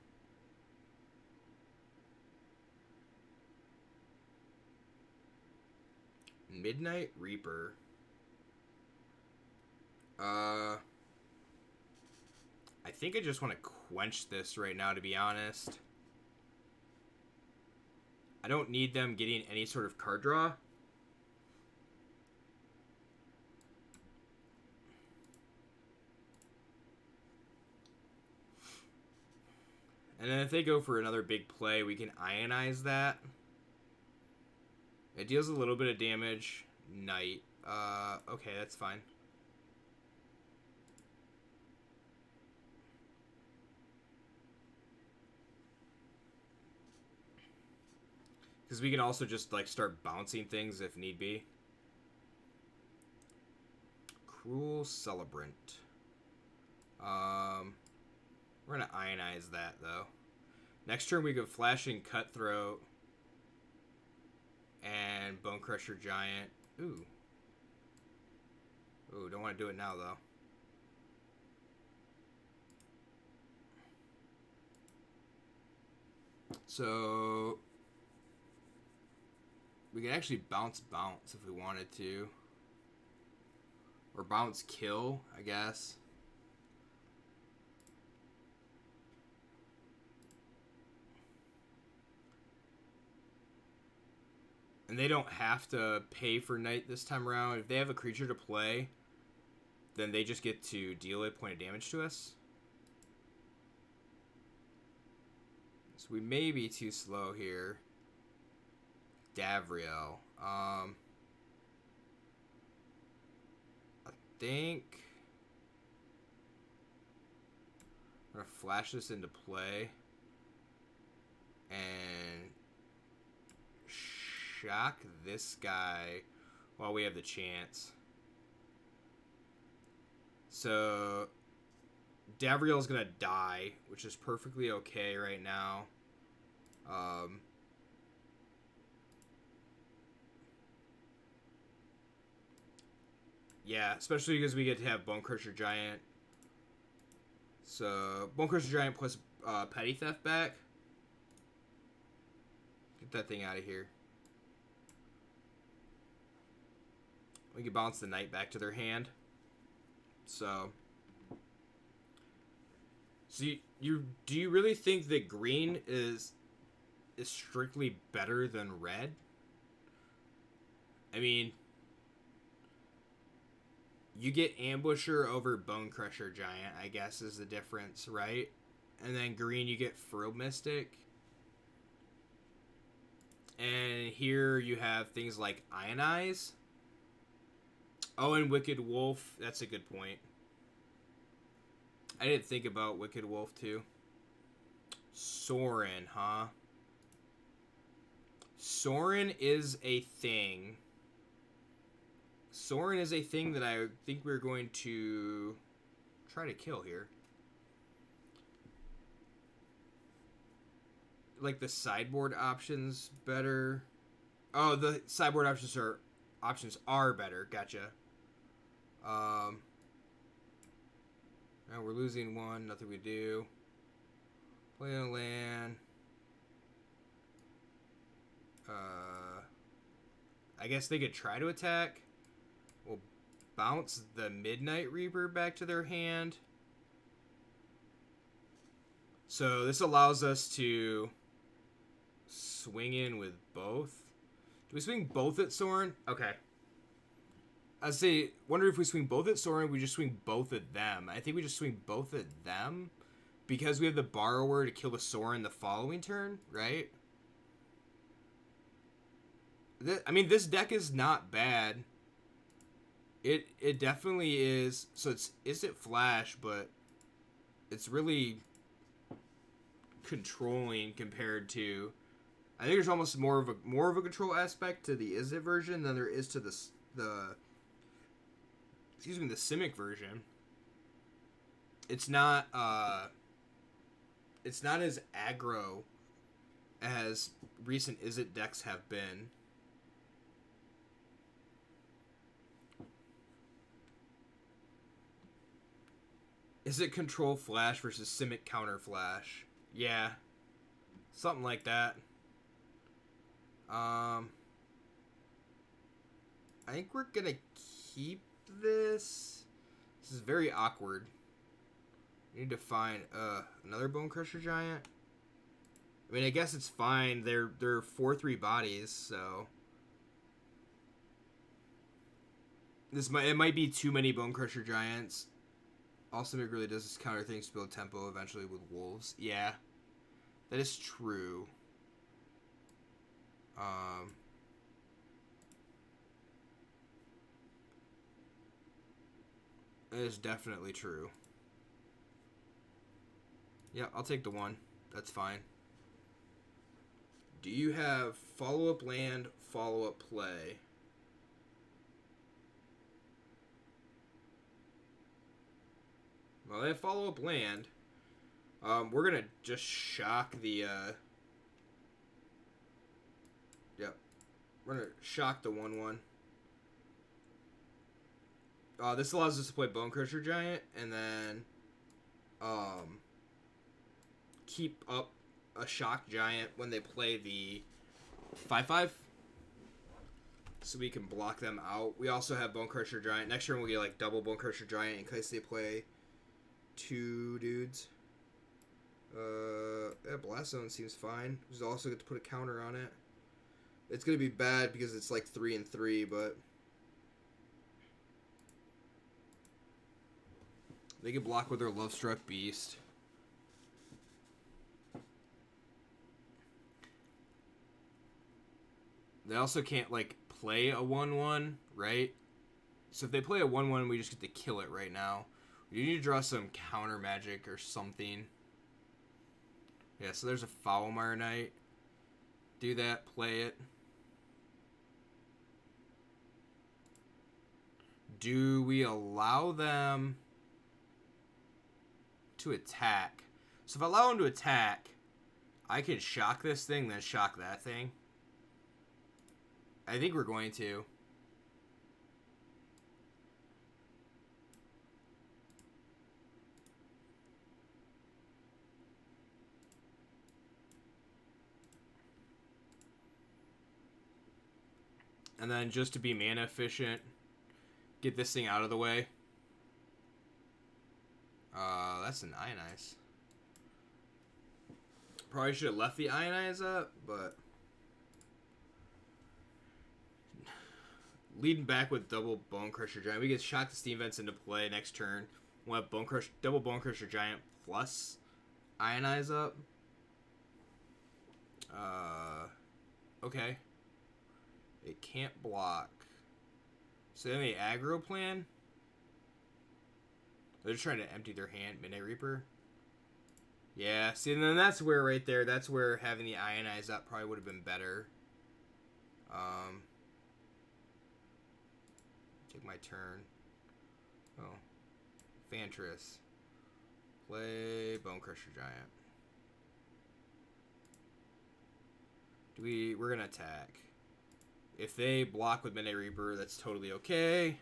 Midnight Reaper. I think I just want to quench this right now, to be honest. I don't need them getting any sort of card draw. And then if they go for another big play, we can Ionize that. It deals a little bit of damage. Knight. Okay, that's fine. Because we can also just, like, start bouncing things if need be. Cruel Celebrant. We're going to Ionize that, though. Next turn we go Flashing Cutthroat. And Bone Crusher Giant. Ooh. Ooh, don't want to do it now, though. So... we can actually bounce if we wanted to. Or bounce kill, I guess. And they don't have to pay for night this time around. If they have a creature to play, then they just get to deal a point of damage to us. So we may be too slow here. Davriel. I think I'm going to flash this into play. And shock this guy while we have the chance. So Davriel's gonna die, which is perfectly okay right now. Yeah, especially because we get to have Bone Crusher Giant. So Bone Crusher Giant plus Petty Theft back. Get that thing out of here. We can bounce the knight back to their hand. So you do you really think that green is strictly better than red? I mean, you get Ambusher over Bone Crusher Giant, I guess, is the difference, right? And then green, you get Frilled Mystic. And here you have things like Ionize. Oh, and Wicked Wolf. That's a good point. I didn't think about Wicked Wolf, too. Sorin, huh? Sorin is a thing. Sorin is a thing that I think we're going to try to kill here. Like the sideboard options better. Oh, the sideboard options are better. Gotcha. Now we're losing one. Nothing we do. Play on land. I guess they could try to attack. We'll bounce the Midnight Reaper back to their hand. So this allows us to swing in with both. Do we swing both at Sorin? Okay. I'd say, wonder if we swing both at Sorin, we just swing both at them. I think we just swing both at them because we have the Borrower to kill the Sorin the following turn, right? I mean, this deck is not bad. It definitely is. So it's Izzet Flash, but it's really controlling compared to. I think there's almost more of a control aspect to the Izzet version than there is to the Simic version. It's not as aggro as recent Izzet decks have been. Is it control flash versus Simic counter flash? Yeah. Something like that. I think we're gonna keep this. This is very awkward. We need to find another Bone Crusher Giant. I mean, I guess it's fine. They're 4/3 bodies, so it might be too many Bone Crusher Giants. Also, it really does counter things to build tempo eventually with wolves. Yeah, that is true. That is definitely true. Yeah, I'll take the one. That's fine. Do you have follow-up land, follow-up play? Well, they have follow-up land. We're gonna just shock the, Yep. We're gonna shock the 1/1. This allows us to play Bone Crusher Giant, and then, keep up a Shock Giant when they play the 5/5. So we can block them out. We also have Bone Crusher Giant. Next turn we'll get, like, double Bone Crusher Giant in case they play 2 dudes. Yeah, Blast Zone seems fine. We also get to put a counter on it. It's going to be bad because it's like 3 and 3, but they can block with their Lovestruck Beast. They also can't, like, play a 1/1, right? So if they play a 1/1, we just get to kill it right now. We need to draw some counter magic or something. Yeah, so there's a Foulmire Knight. Do that, play it. Do we allow them to attack? So if I allow them to attack, I can shock this thing, then shock that thing. I think we're going to. And then just to be mana efficient, get this thing out of the way. That's an Ionize. Probably should have left the Ionize up, but leading back with double Bone Crusher Giant. We get Shock the Steam Vents into play next turn. We'll have double Bone Crusher Giant plus Ionize up. Okay. It can't block. So then the aggro plan. They're just trying to empty their hand. Midnight Reaper. Yeah, see, and then that's where right there, that's where having the Ionize up probably would have been better. Take my turn. Oh. Fantress. Play Bone Crusher Giant. We're gonna attack. If they block with Midnight Reaper, that's totally okay.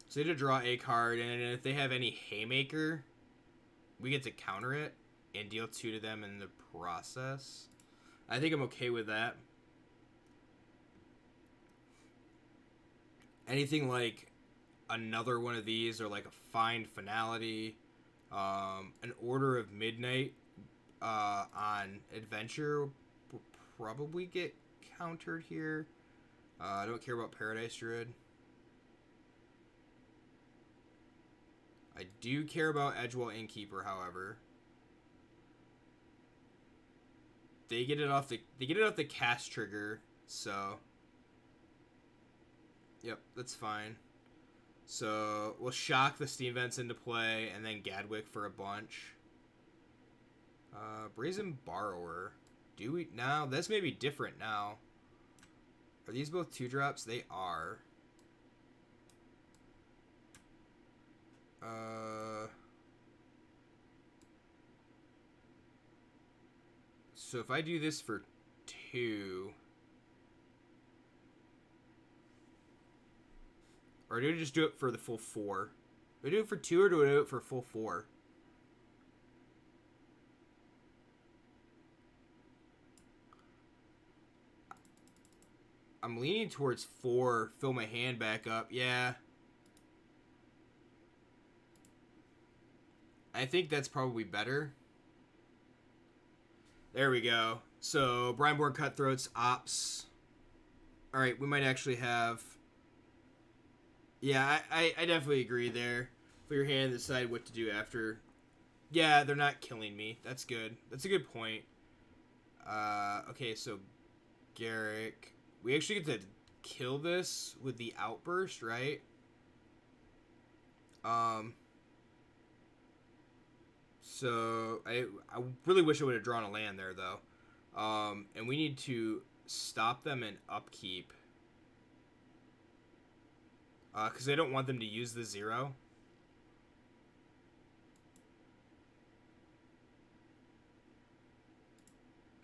So they had to draw a card, and if they have any Haymaker, we get to counter it and deal 2 to them in the process. I think I'm okay with that. Anything like another one of these, or like a Find Finality, an Order of Midnight on Adventure will probably get countered here. I don't care about Paradise Druid. I do care about Edgewall Innkeeper, however. They get it off the cast trigger, so yep, that's fine. So we'll shock the Steam Vents into play, and then Gadwick for a bunch. Brazen Borrower. Do we now? This may be different now. Are these both 2-drops? They are. So if I do this for 2, or do I just do it for the full 4? Do I do it for 2 or do I do it for full 4? I'm leaning towards 4. Fill my hand back up. Yeah. I think that's probably better. There we go. So, Brineborn Cutthroats, Ops. Alright, we might actually have... Yeah, I definitely agree there. For your hand, decide what to do after. Yeah, they're not killing me. That's good. That's a good point. Okay, so Garrick. We actually get to kill this with the Outburst, right? So I really wish I would have drawn a land there, though. And we need to stop them in upkeep. Because I don't want them to use the 0.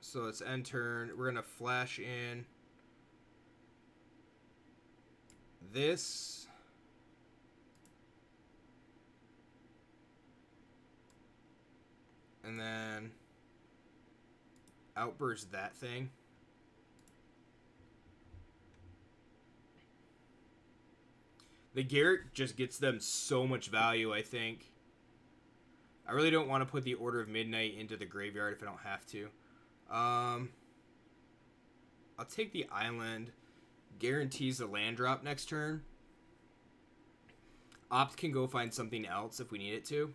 So let's end turn. We're going to flash in this. And then Outburst that thing. The Garrett just gets them so much value, I think. I really don't want to put the Order of Midnight into the graveyard if I don't have to. I'll take the island. Guarantees a land drop next turn. Opt can go find something else if we need it to.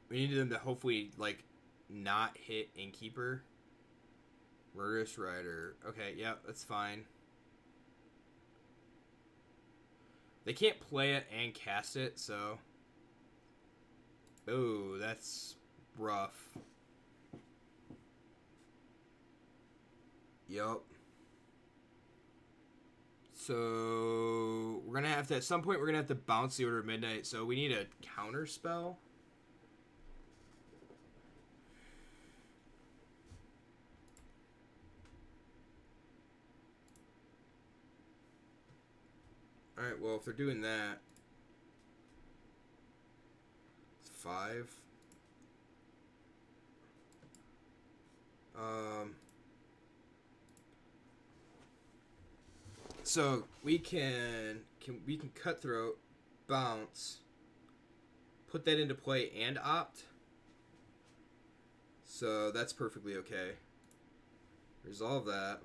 We need them to hopefully, like, not hit Innkeeper. Murderous Rider. Okay, yeah, that's fine. They can't play it and cast it, so... Oh, that's rough. Yup. So, we're going to have to, at some point, we're going to have to bounce the Order of Midnight, so we need a counter spell. Alright, well, if they're doing that... It's 5. So we can cutthroat, bounce, put that into play, and opt. So that's perfectly okay. Resolve that.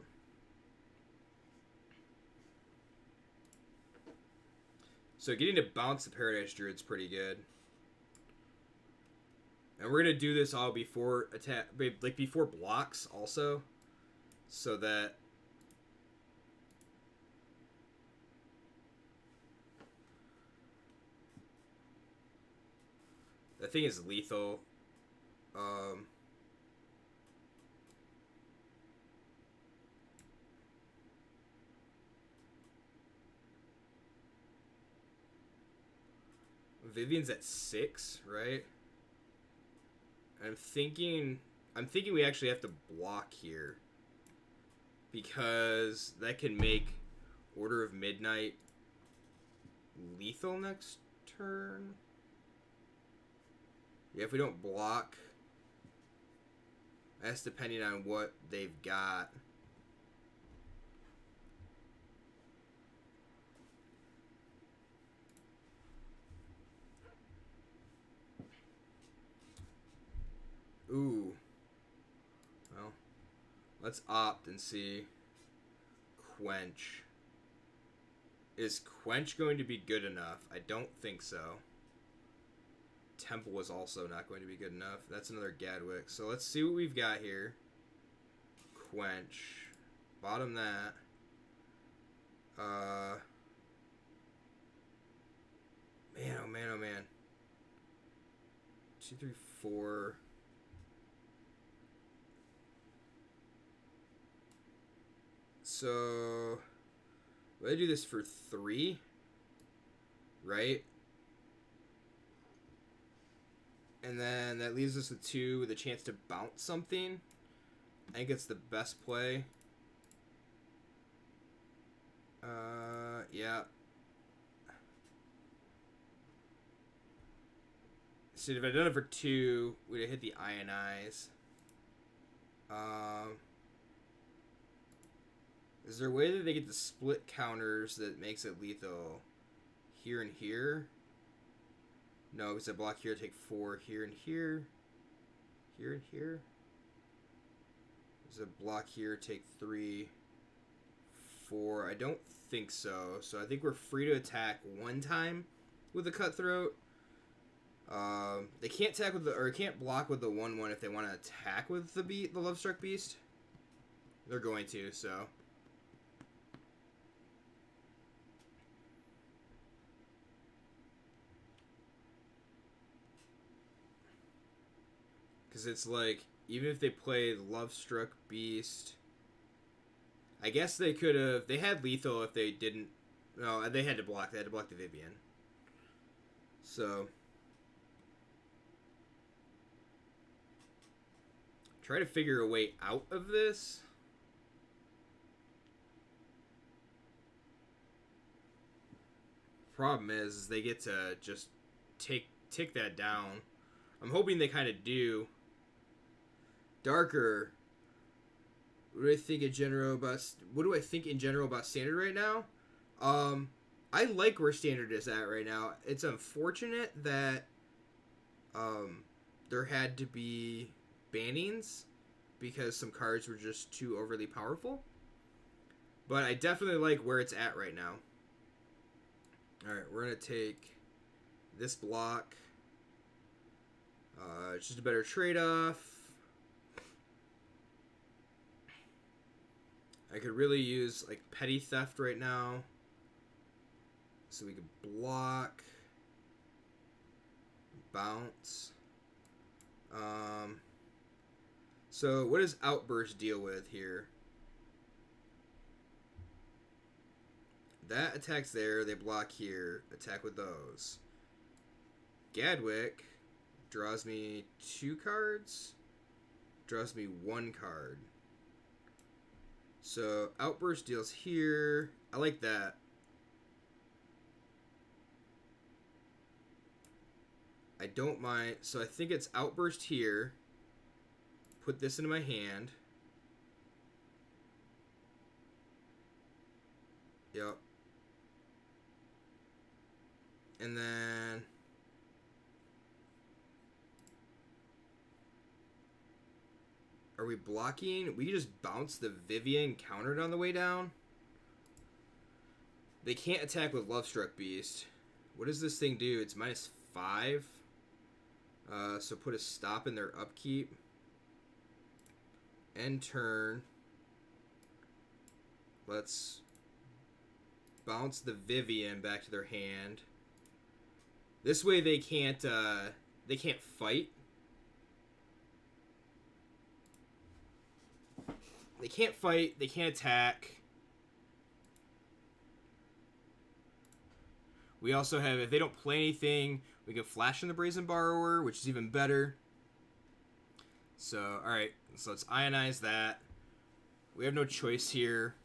So getting to bounce the Paradise Druid's pretty good. And we're gonna do this all before attack, like before blocks also, so that that thing is lethal. Vivian's at 6, right? I'm thinking we actually have to block here, because that can make Order of Midnight lethal next turn. Yeah, if we don't block, that's depending on what they've got. Ooh. Well, let's opt and see. Quench. Is Quench going to be good enough? I don't think so. Temple is also not going to be good enough. That's another Gadwick. So let's see what we've got here. Quench. Bottom that. Man, oh man, oh man. 2, 3, 4. So, I do this for 3, right? And then that leaves us with 2 with a chance to bounce something. I think it's the best play. Yeah. So if I'd done it for 2, we'd have hit the Ionize. Is there a way that they get the split counters that makes it lethal here and here? No, because I block here, take 4 here and here. Here and here. There's a block here, take 3, 4. I don't think so. So I think we're free to attack 1 time with the Cutthroat. They can't attack with the, or can't block with the 1/1 if they want to attack with the Lovestruck Beast. They're going to, so. Because it's like, even if they play the Lovestruck Beast, I guess they could have, they had lethal if they didn't, no, they had to block the Vivian. So, try to figure a way out of this. Problem is they get to just tick that down. I'm hoping they kind of do. Darker. What do I think in general about Standard right now? I like where Standard is at right now. It's unfortunate that there had to be bannings because some cards were just too overly powerful. But I definitely like where it's at right now. Alright, we're going to take this block. It's just a better trade-off. I could really use like petty theft right now. So we could block. Bounce. So what does Outburst deal with here? That attacks there, they block here, attack with those. Gadwick draws me 2 cards, draws me 1 card. So Outburst deals here. I like that. I don't mind. So I think it's Outburst here. Put this into my hand. Yep. And then are we blocking? We just bounce the Vivian countered on the way down. They can't attack with Lovestruck Beast. What does this thing do? It's -5. So put a stop in their upkeep. End turn. Let's bounce the Vivian back to their hand. This way they can't fight. They can't fight, they can't attack. We also have, if they don't play anything, we can flash in the Brazen Borrower, which is even better. So, alright, so let's ionize that. We have no choice here.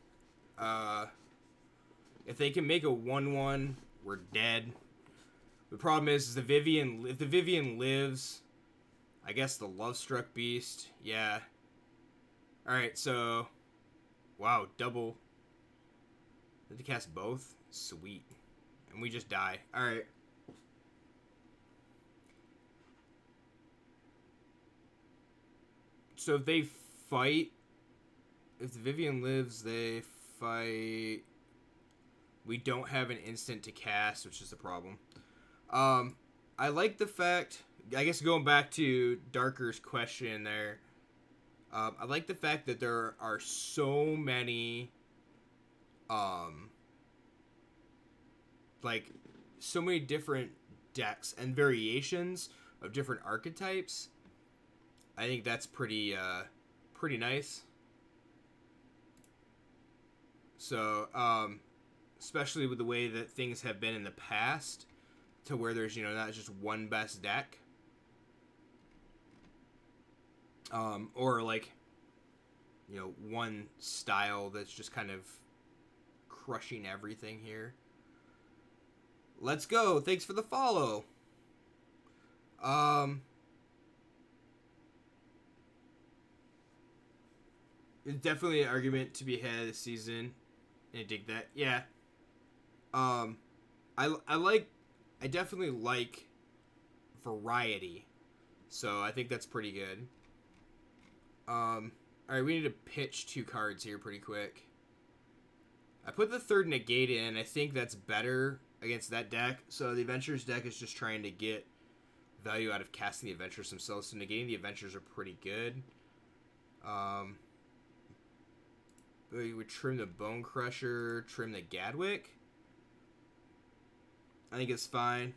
If they can make a 1/1, we're dead. The problem is the Vivian, if the Vivian lives, I guess the Lovestruck Beast, yeah. Alright, so, wow, double. Did they cast both? Sweet. And we just die. Alright. So if they fight, if the Vivian lives, they fight. We don't have an instant to cast, which is the problem. I like the fact, I guess going back to Darker's question there, I like the fact that there are so many, like, so many different decks and variations of different archetypes. I think that's pretty nice. So, especially with the way that things have been in the past, to where there's, you know, not just one best deck. Or like, you know, one style that's just kind of crushing everything here. Let's go. Thanks for the follow. It's definitely an argument to be had this season. I dig that. Yeah. I definitely like variety. So I think that's pretty good. Alright, we need to pitch 2 cards here pretty quick. I put the third negate in. I think that's better against that deck. So the Adventures deck is just trying to get value out of casting the Adventures themselves. So negating the Adventures are pretty good. We would trim the Bone Crusher, trim the Gadwick. I think it's fine.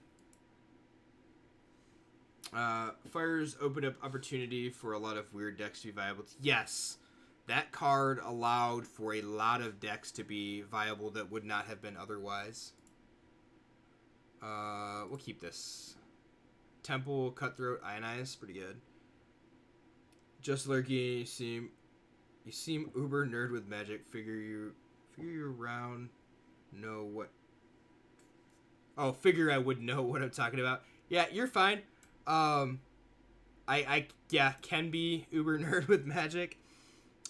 Fires opened up opportunity for a lot of weird decks to be viable. Yes, that card allowed for a lot of decks to be viable that would not have been otherwise. We'll keep this. Temple, Cutthroat, Ionize, pretty good. Just lurking, you seem uber nerd with Magic. Figure you around. Know what? Oh, figure I would know what I'm talking about. Yeah, you're fine. I can be uber nerd with Magic.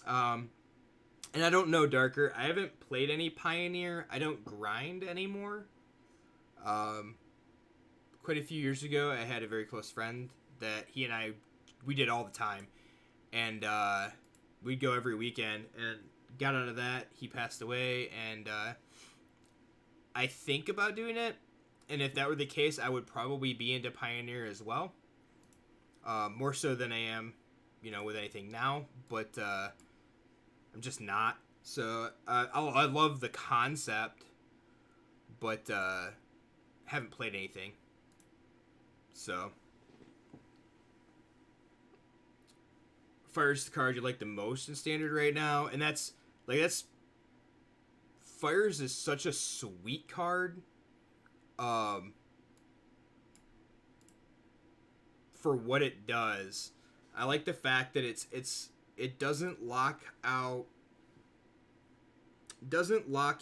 And I don't know Darker. I haven't played any Pioneer. I don't grind anymore. Quite a few years ago, I had a very close friend that he and we did all the time, and we'd go every weekend. And got out of that, he passed away, and I think about doing it. And if that were the case, I would probably be into Pioneer as well, more so than I am, with anything now. But I'm just not. So I love the concept, but haven't played anything. So Fire's the card you like the most in Standard right now, and that's Fires is such a sweet card. For what it does, I like the fact that it doesn't lock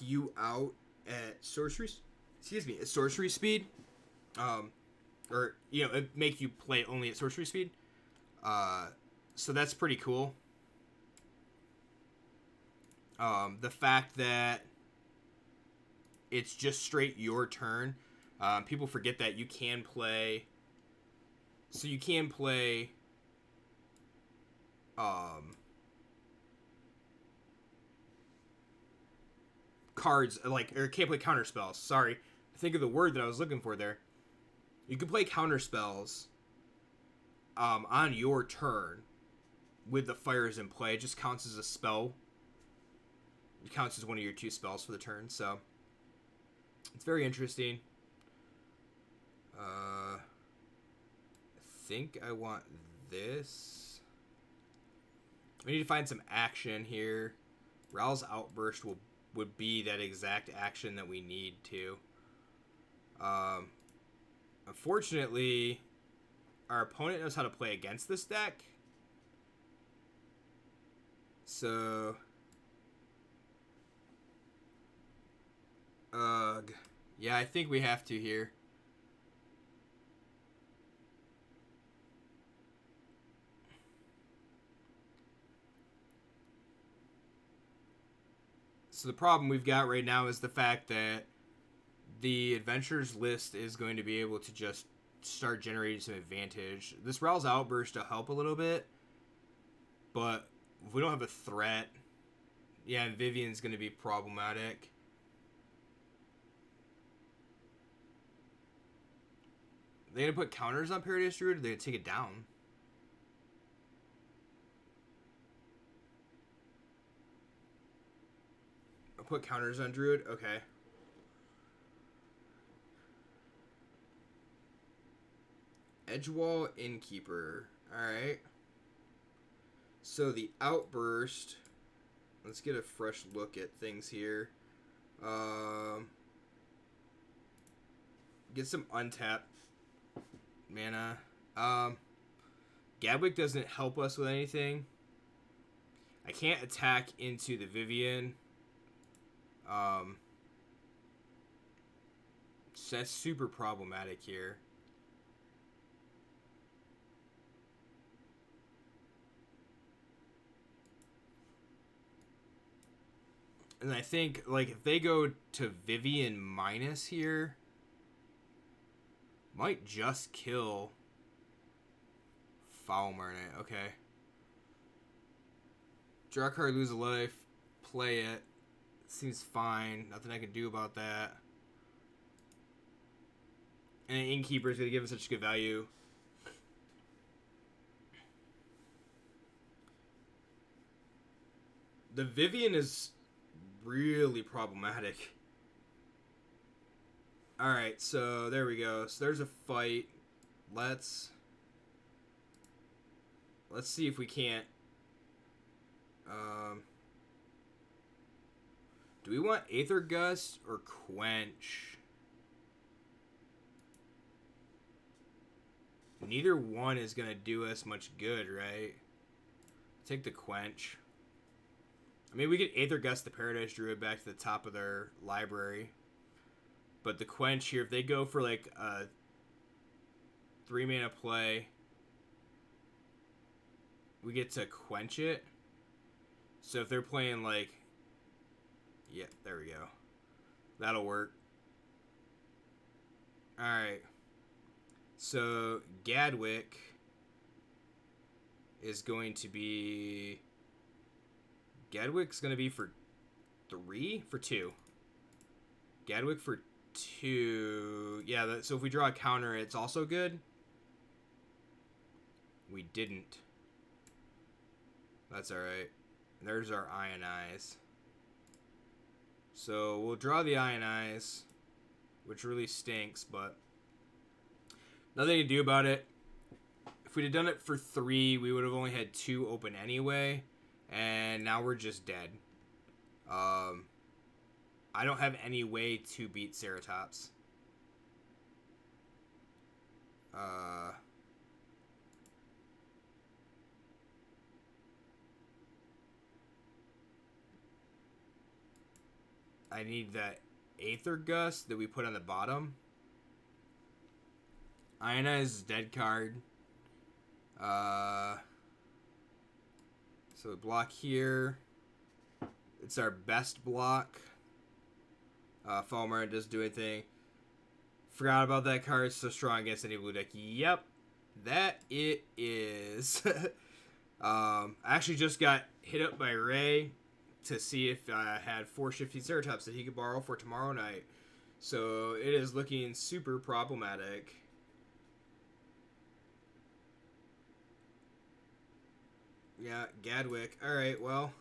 you out at sorcery. At sorcery speed. Or it make you play only at sorcery speed. So that's pretty cool. The fact that it's just straight your turn. People forget that you can play. So you can play. Cards or can't play counter spells. Sorry, think of the word that I was looking for there. You can play counter spells. On your turn, with the fires in play, it just counts as a spell. It counts as one of your 2 spells for the turn, so it's very interesting. I think I want this. We need to find some action here. Ral's Outburst would be that exact action that we need to. Unfortunately, our opponent knows how to play against this deck. So, yeah, I think we have to here. So the problem we've got right now is the fact that the adventures list is going to be able to just start generating some advantage. This Ral's Outburst to help a little bit, but if we don't have a threat, yeah, and Vivian's going to be problematic. They going to put counters on Paradise Druid, or they going to take it down? I'll put counters on Druid? Okay. Edgewall Innkeeper. Alright. So the Outburst. Let's get a fresh look at things here. Get some untapped mana. Gadwick doesn't help us with anything. I can't attack into the Vivian. So that's super problematic here. And I think, if they go to Vivian minus here, might just kill Foul Marinate. Okay. Draw a card, lose a life, play it. Seems fine. Nothing I can do about that. And an Innkeeper is going to give us such good value. The Vivian is really problematic. Alright, so there we go. So there's a fight. Let's see if we can't. Do we want Aether Gust or Quench? Neither one is going to do us much good, right? Take the Quench. I mean, we could Aether Gust the Paradise Druid back to the top of their library. But the Quench here, if they go for a 3-mana play, we get to quench it. So if they're playing yeah, there we go. That'll work. Alright. So Gadwick is going to be... Gadwick's going to be for 3? For 2. Gadwick for 2. Yeah, so if we draw a counter, it's also good. We didn't. That's alright. There's our Ionize. So we'll draw the Ionize, which really stinks, but nothing to do about it. If we'd have done it for 3, we would have only had 2 open anyway, and now we're just dead. I don't have any way to beat Ceratops. I need that Aether Gust that we put on the bottom. Ionize is dead card. So we block here. It's our best block. Falmer doesn't do anything. Forgot about that card. It's so strong against any blue deck. Yep. That it is. I actually just got hit up by Ray to see if I had 4 Shifty Ceratops that he could borrow for tomorrow night. So it is looking super problematic. Yeah, Gadwick. Alright, well,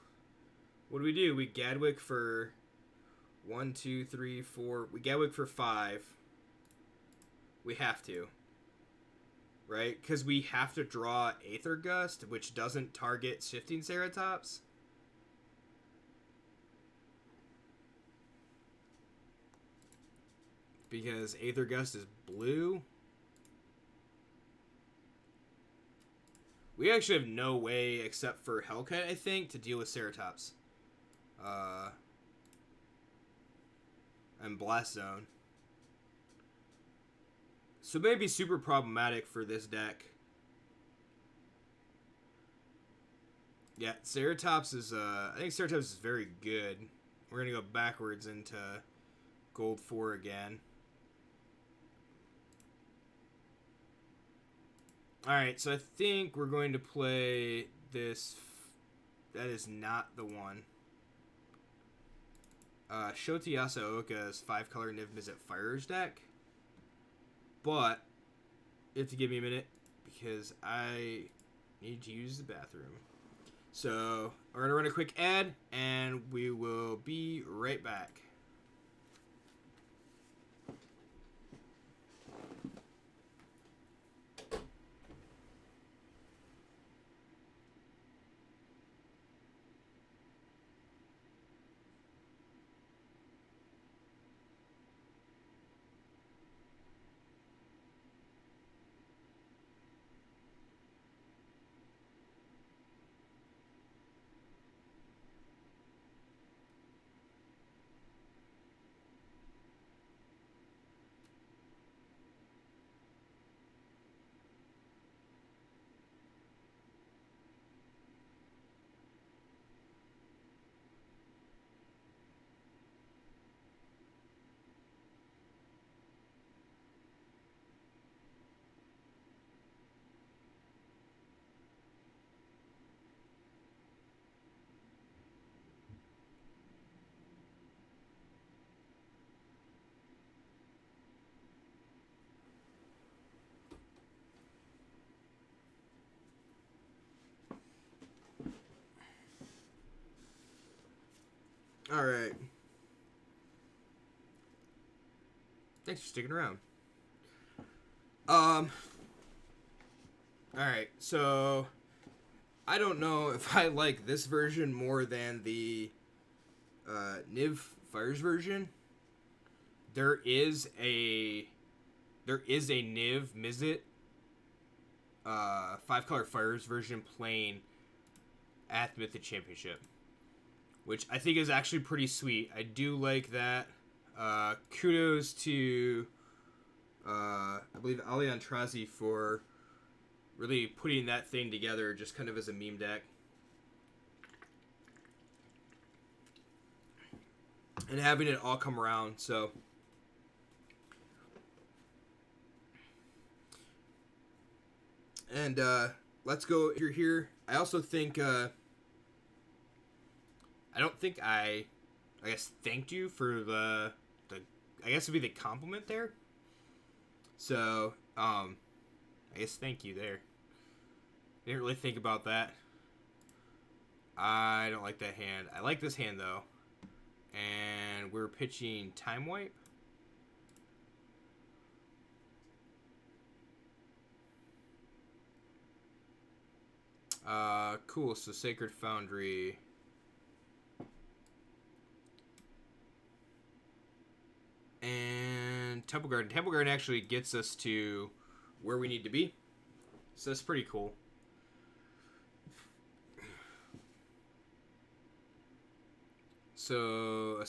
what do? We Gadwick for 1, 2, 3, 4. We Gadwick for 5. We have to. Right? Because we have to draw Aether Gust, which doesn't target Shifting Ceratops. Because Aether Gust is blue. We actually have no way, except for Hellcat, I think, to deal with Ceratops. And Blast Zone. So maybe super problematic for this deck. Yeah, Ceratops is, I think Ceratops is very good. We're going to go backwards into Gold 4 again. Alright, so I think we're going to play this. That is not the one. Shota Yasooka's 5-color Niv Mizzet Fires deck. But you have to give me a minute because I need to use the bathroom. So we're going to run a quick ad and we will be right back. Alright. Thanks for sticking around. Alright, so I don't know if I like this version more than the Niv Fires version. There is a Niv Mizzet 5-color Fires version playing at the Mythic Championship, which I think is actually pretty sweet. I do like that. Kudos to, I believe, Ali Antrazi for really putting that thing together just kind of as a meme deck. And having it all come around, so. And, let's go. If you're here, I also think I don't think I guess thanked you for the I guess it'd be the compliment there. So I guess thank you there. Didn't really think about that. I don't like that hand. I like this hand though. And we're pitching Time Wipe. Cool. So Sacred Foundry. And Temple Garden. Temple Garden actually gets us to where we need to be. So that's pretty cool. So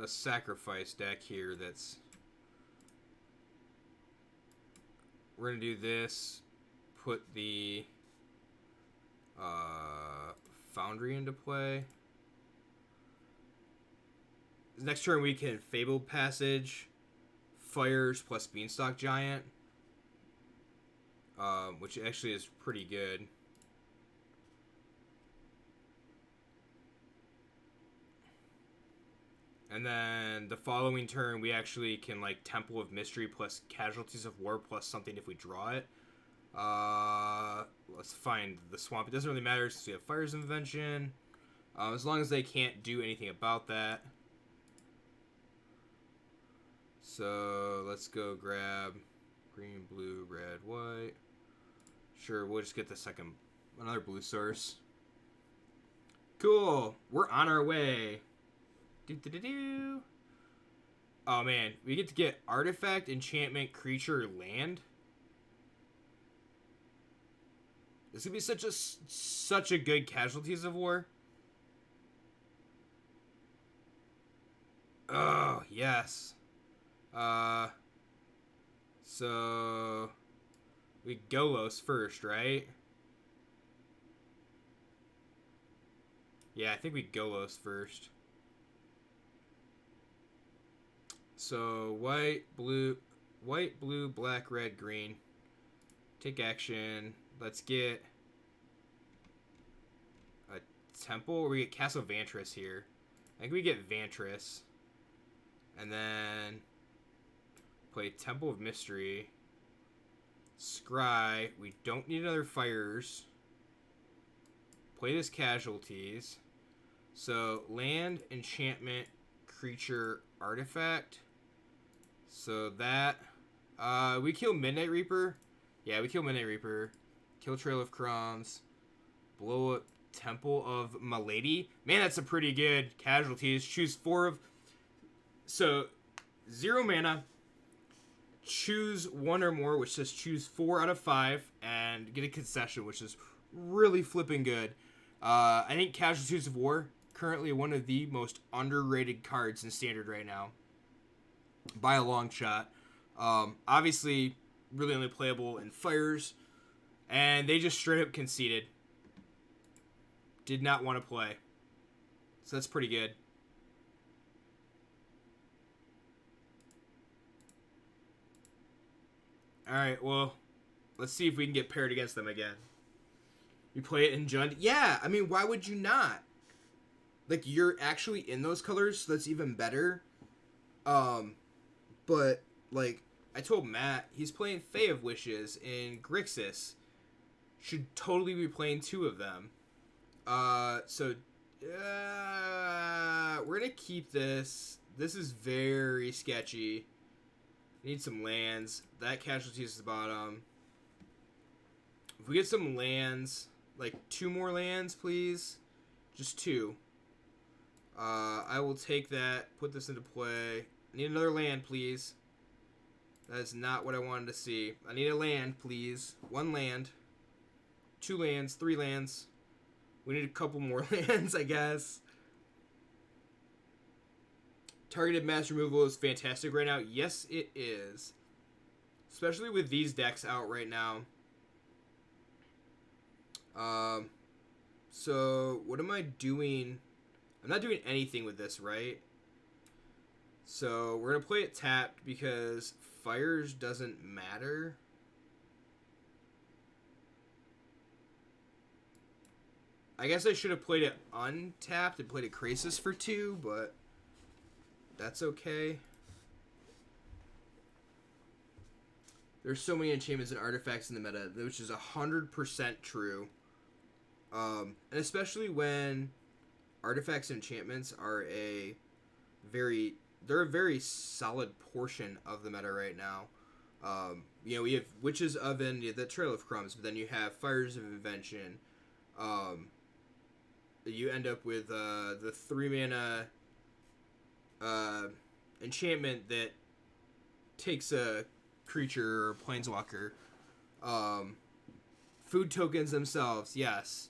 a sacrifice deck here that's... We're going to do this. Put the Foundry into play. Next turn we can Fabled Passage, Fires plus Beanstalk Giant, which actually is pretty good. And then the following turn we actually can like Temple of Mystery plus Casualties of War plus something if we draw it. Let's find the swamp. It doesn't really matter since we have Fire's Invention. As long as they can't do anything about that. So let's go grab green, blue, red, white. Sure, we'll just get the second, another blue source. Cool. We're on our way. Do. Oh man, we get to get artifact, enchantment, creature, land. This would be such a good Casualties of War. Oh yes. So we Golos first, right? Yeah, I think we Golos first. So white, blue, black, red, green. Take action. Let's get a temple, or we get Castle Vantress here. I think we get Vantress. And then play Temple of Mystery. Scry. We don't need another Fires. Play this Casualties. So land, enchantment, creature, artifact. So that we kill Midnight Reaper. Yeah, we kill Midnight Reaper. Kill Trail of Crumbs. Blow up Temple of Milady. Man, that's a pretty good Casualties. Choose 4 of... So, 0 mana. Choose 1 or more, which says choose 4 out of 5. And get a concession, which is really flipping good. I think Casualties of War, currently one of the most underrated cards in Standard right now. By a long shot. Obviously, really only playable in Fires. And they just straight up conceded. Did not want to play. So that's pretty good. Alright, well, let's see if we can get paired against them again. You play it in Jund? Yeah, I mean, why would you not? Like, you're actually in those colors, so that's even better. But, like, I told Matt, he's playing Fae of Wishes in Grixis. Should totally be playing 2 of them. So, we're gonna keep this. This is very sketchy. Need some lands. That Casualty is the bottom. If we get some lands, like 2 more lands, please. Just 2. I will take that, put this into play. I need another land, please. That is not what I wanted to see. I need a land, please. 1 land. 2 lands, 3 lands. We need a couple more lands, I guess. Targeted mass removal is fantastic right now. Yes, it is. Especially with these decks out right now. So, what am I doing? I'm not doing anything with this, right? So, we're going to play it tapped because Fires doesn't matter. I guess I should have played it untapped and played a Krasis for 2, but that's okay. There's so many enchantments and artifacts in the meta, which is 100% true. And especially when artifacts and enchantments are they're a very solid portion of the meta right now. We have Witch's Oven, you have the Trail of Crumbs, but then you have Fires of Invention. You end up with the 3-mana enchantment that takes a creature or planeswalker. Food tokens themselves, yes.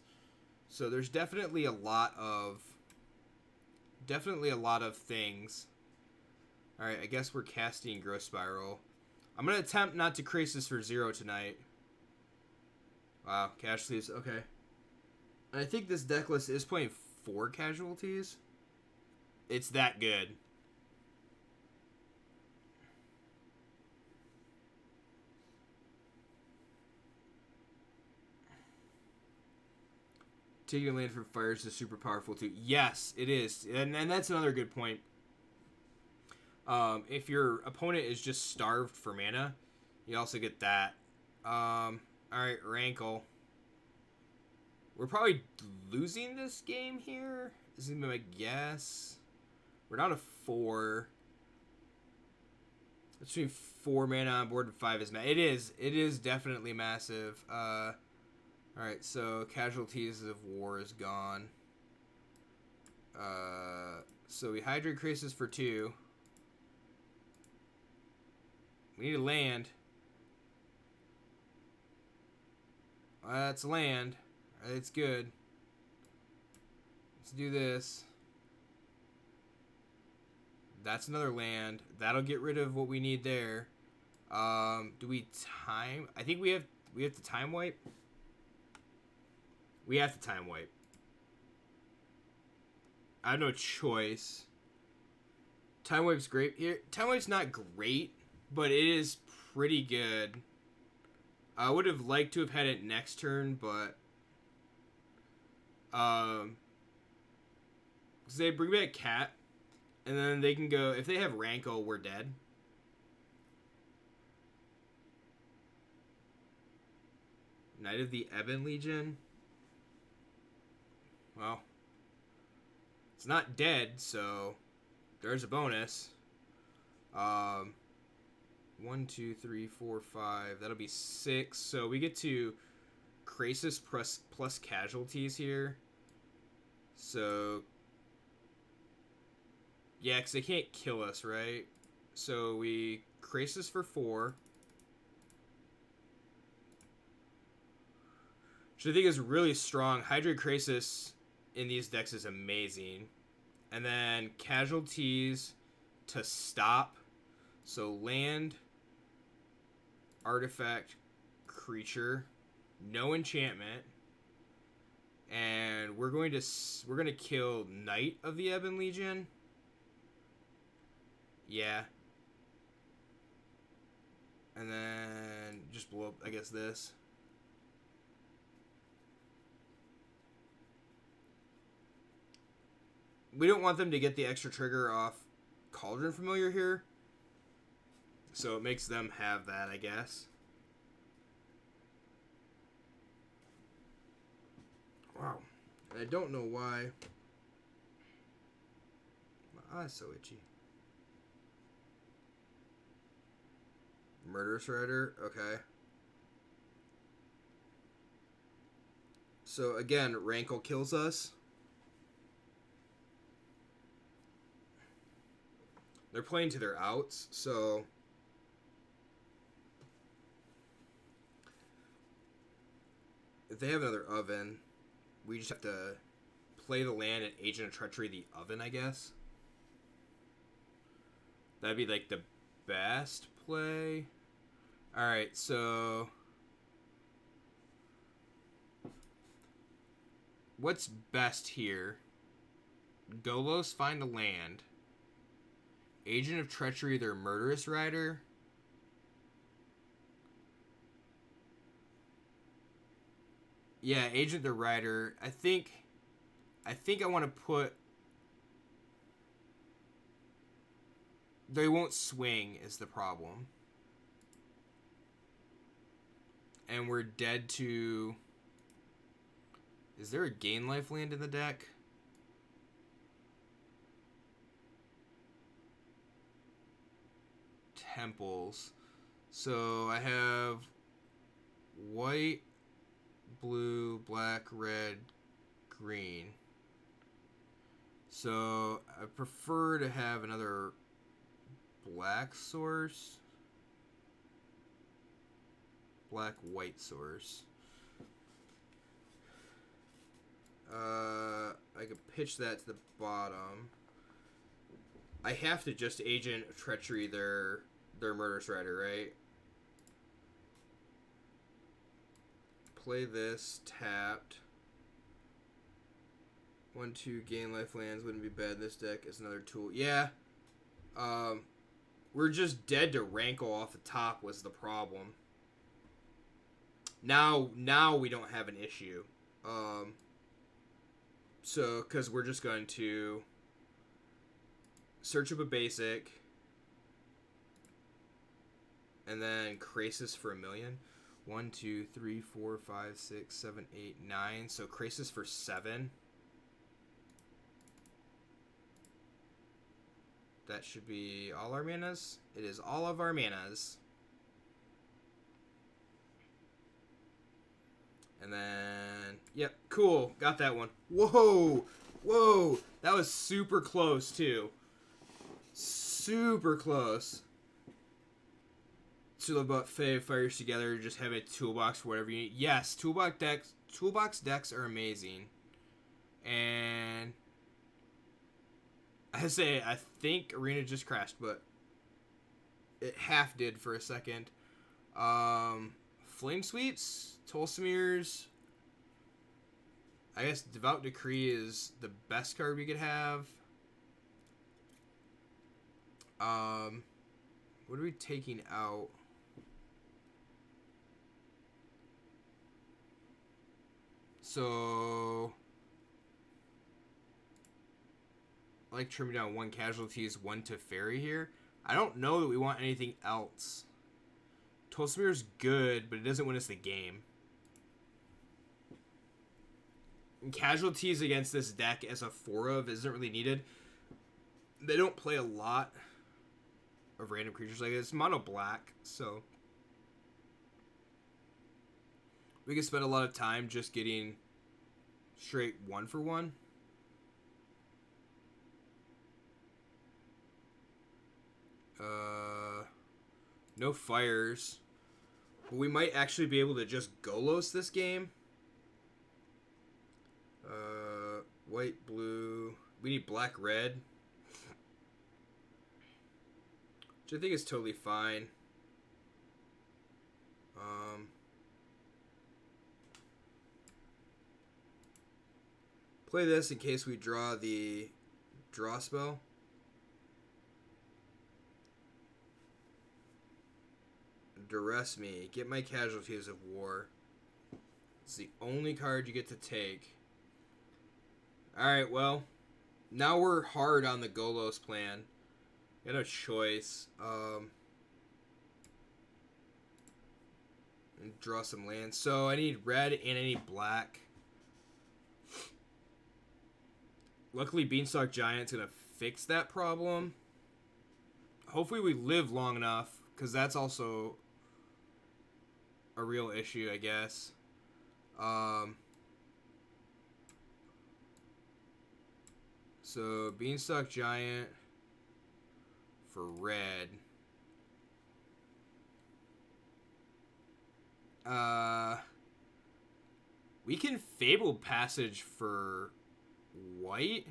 So there's definitely a lot of things. Alright, I guess we're casting Growth Spiral. I'm going to attempt not to Krasis for 0 tonight. Wow, casualties, okay. And I think this deck list is playing 4 casualties. It's that good. Taking a land from fires is super powerful too. Yes, it is. And that's another good point. If your opponent is just starved for mana, you also get that. Alright, Rankle. We're probably losing this game here. This is my guess. We're down to 4. Between 4 mana on board and 5 is massive. It is definitely massive. Alright, so Casualties of War is gone. So we Hydrate Krasis for 2. We need a land. That's land. It's good. Let's do this. That's another land. That'll get rid of what we need there. Do we time? I think we have to time wipe. We have to time wipe. I have no choice. Time wipe's great here. Time wipe's not great, but it is pretty good. I would have liked to have had it next turn, but because they bring back Cat, and then they can go, if they have Rankle, we're dead. Knight of the Ebon Legion. Well, it's not dead, so there's a bonus. 1, 2, 3, 4, 5. That'll be 6. So we get to Krasis plus casualties here. So yeah, because they can't kill us, right? So we Krasis for 4. Which I think is really strong. Hydrate Krasis in these decks is amazing. And then casualties to stop. So land, artifact, creature, no enchantment, and we're going to kill Knight of the Ebon Legion. Yeah. And then just blow up, I guess, this. We don't want them to get the extra trigger off Cauldron Familiar here. So it makes them have that, I guess. Wow. I don't know why. My eye's so itchy. Murderous Rider, okay. So again, Rankle kills us. They're playing to their outs, so if they have another oven, we just have to play the land and Agent of Treachery the oven, I guess. That'd be like the best play. Alright, so what's best here? Golos find a land. Agent of Treachery their Murderous Rider. Yeah, Agent the Rider. I think I think I want to put... They won't swing is the problem. And we're dead to... Is there a gain life land in the deck? Temples. So I have white, blue, black, red, green. So I prefer to have another black source. Black, white source. I could pitch that to the bottom. I have to just Agent of Treachery their Murderous Rider, right? Play this, tapped. 1-2 gain life lands wouldn't be bad in this deck as another tool. Yeah. We're just dead to Rankle off the top was the problem. Now we don't have an issue. So, because we're just going to search up a basic and then Krasis for 1,000,000. 1, 2, 3, 4, 5, 6, 7, 8, 9. So Krasis for 7. That should be all our manas. It is all of our manas. And then, yep, cool. Got that one. Whoa! Whoa! That was super close, too. Super close. So about Fae fires together, just have a toolbox for whatever you need. Yes, toolbox decks are amazing. And I say, I think Arena just crashed, but it half did for a second. Flame Sweeps, Tolsmir's. I guess Devout Decree is the best card we could have. What are we taking out? So, I like trimming down 1 casualties, 1 to Fairy here. I don't know that we want anything else. Tolsmir's good, but it doesn't win us the game. And casualties against this deck as a 4-of isn't really needed. They don't play a lot of random creatures like this. It's mono black, so we can spend a lot of time just getting straight 1-for-1. No fires. But we might actually be able to just Golos this game. White, blue. We need black, red. Which I think is totally fine. Play this in case we draw the draw spell. Duress me. Get my Casualties of War. It's the only card you get to take. Alright, well. Now we're hard on the Golos plan. Got no choice. And draw some lands. So I need red and I need black. Luckily, Beanstalk Giant's going to fix that problem. Hopefully we live long enough, because that's also a real issue, I guess. So, Beanstalk Giant for red. We can Fabled Passage for white.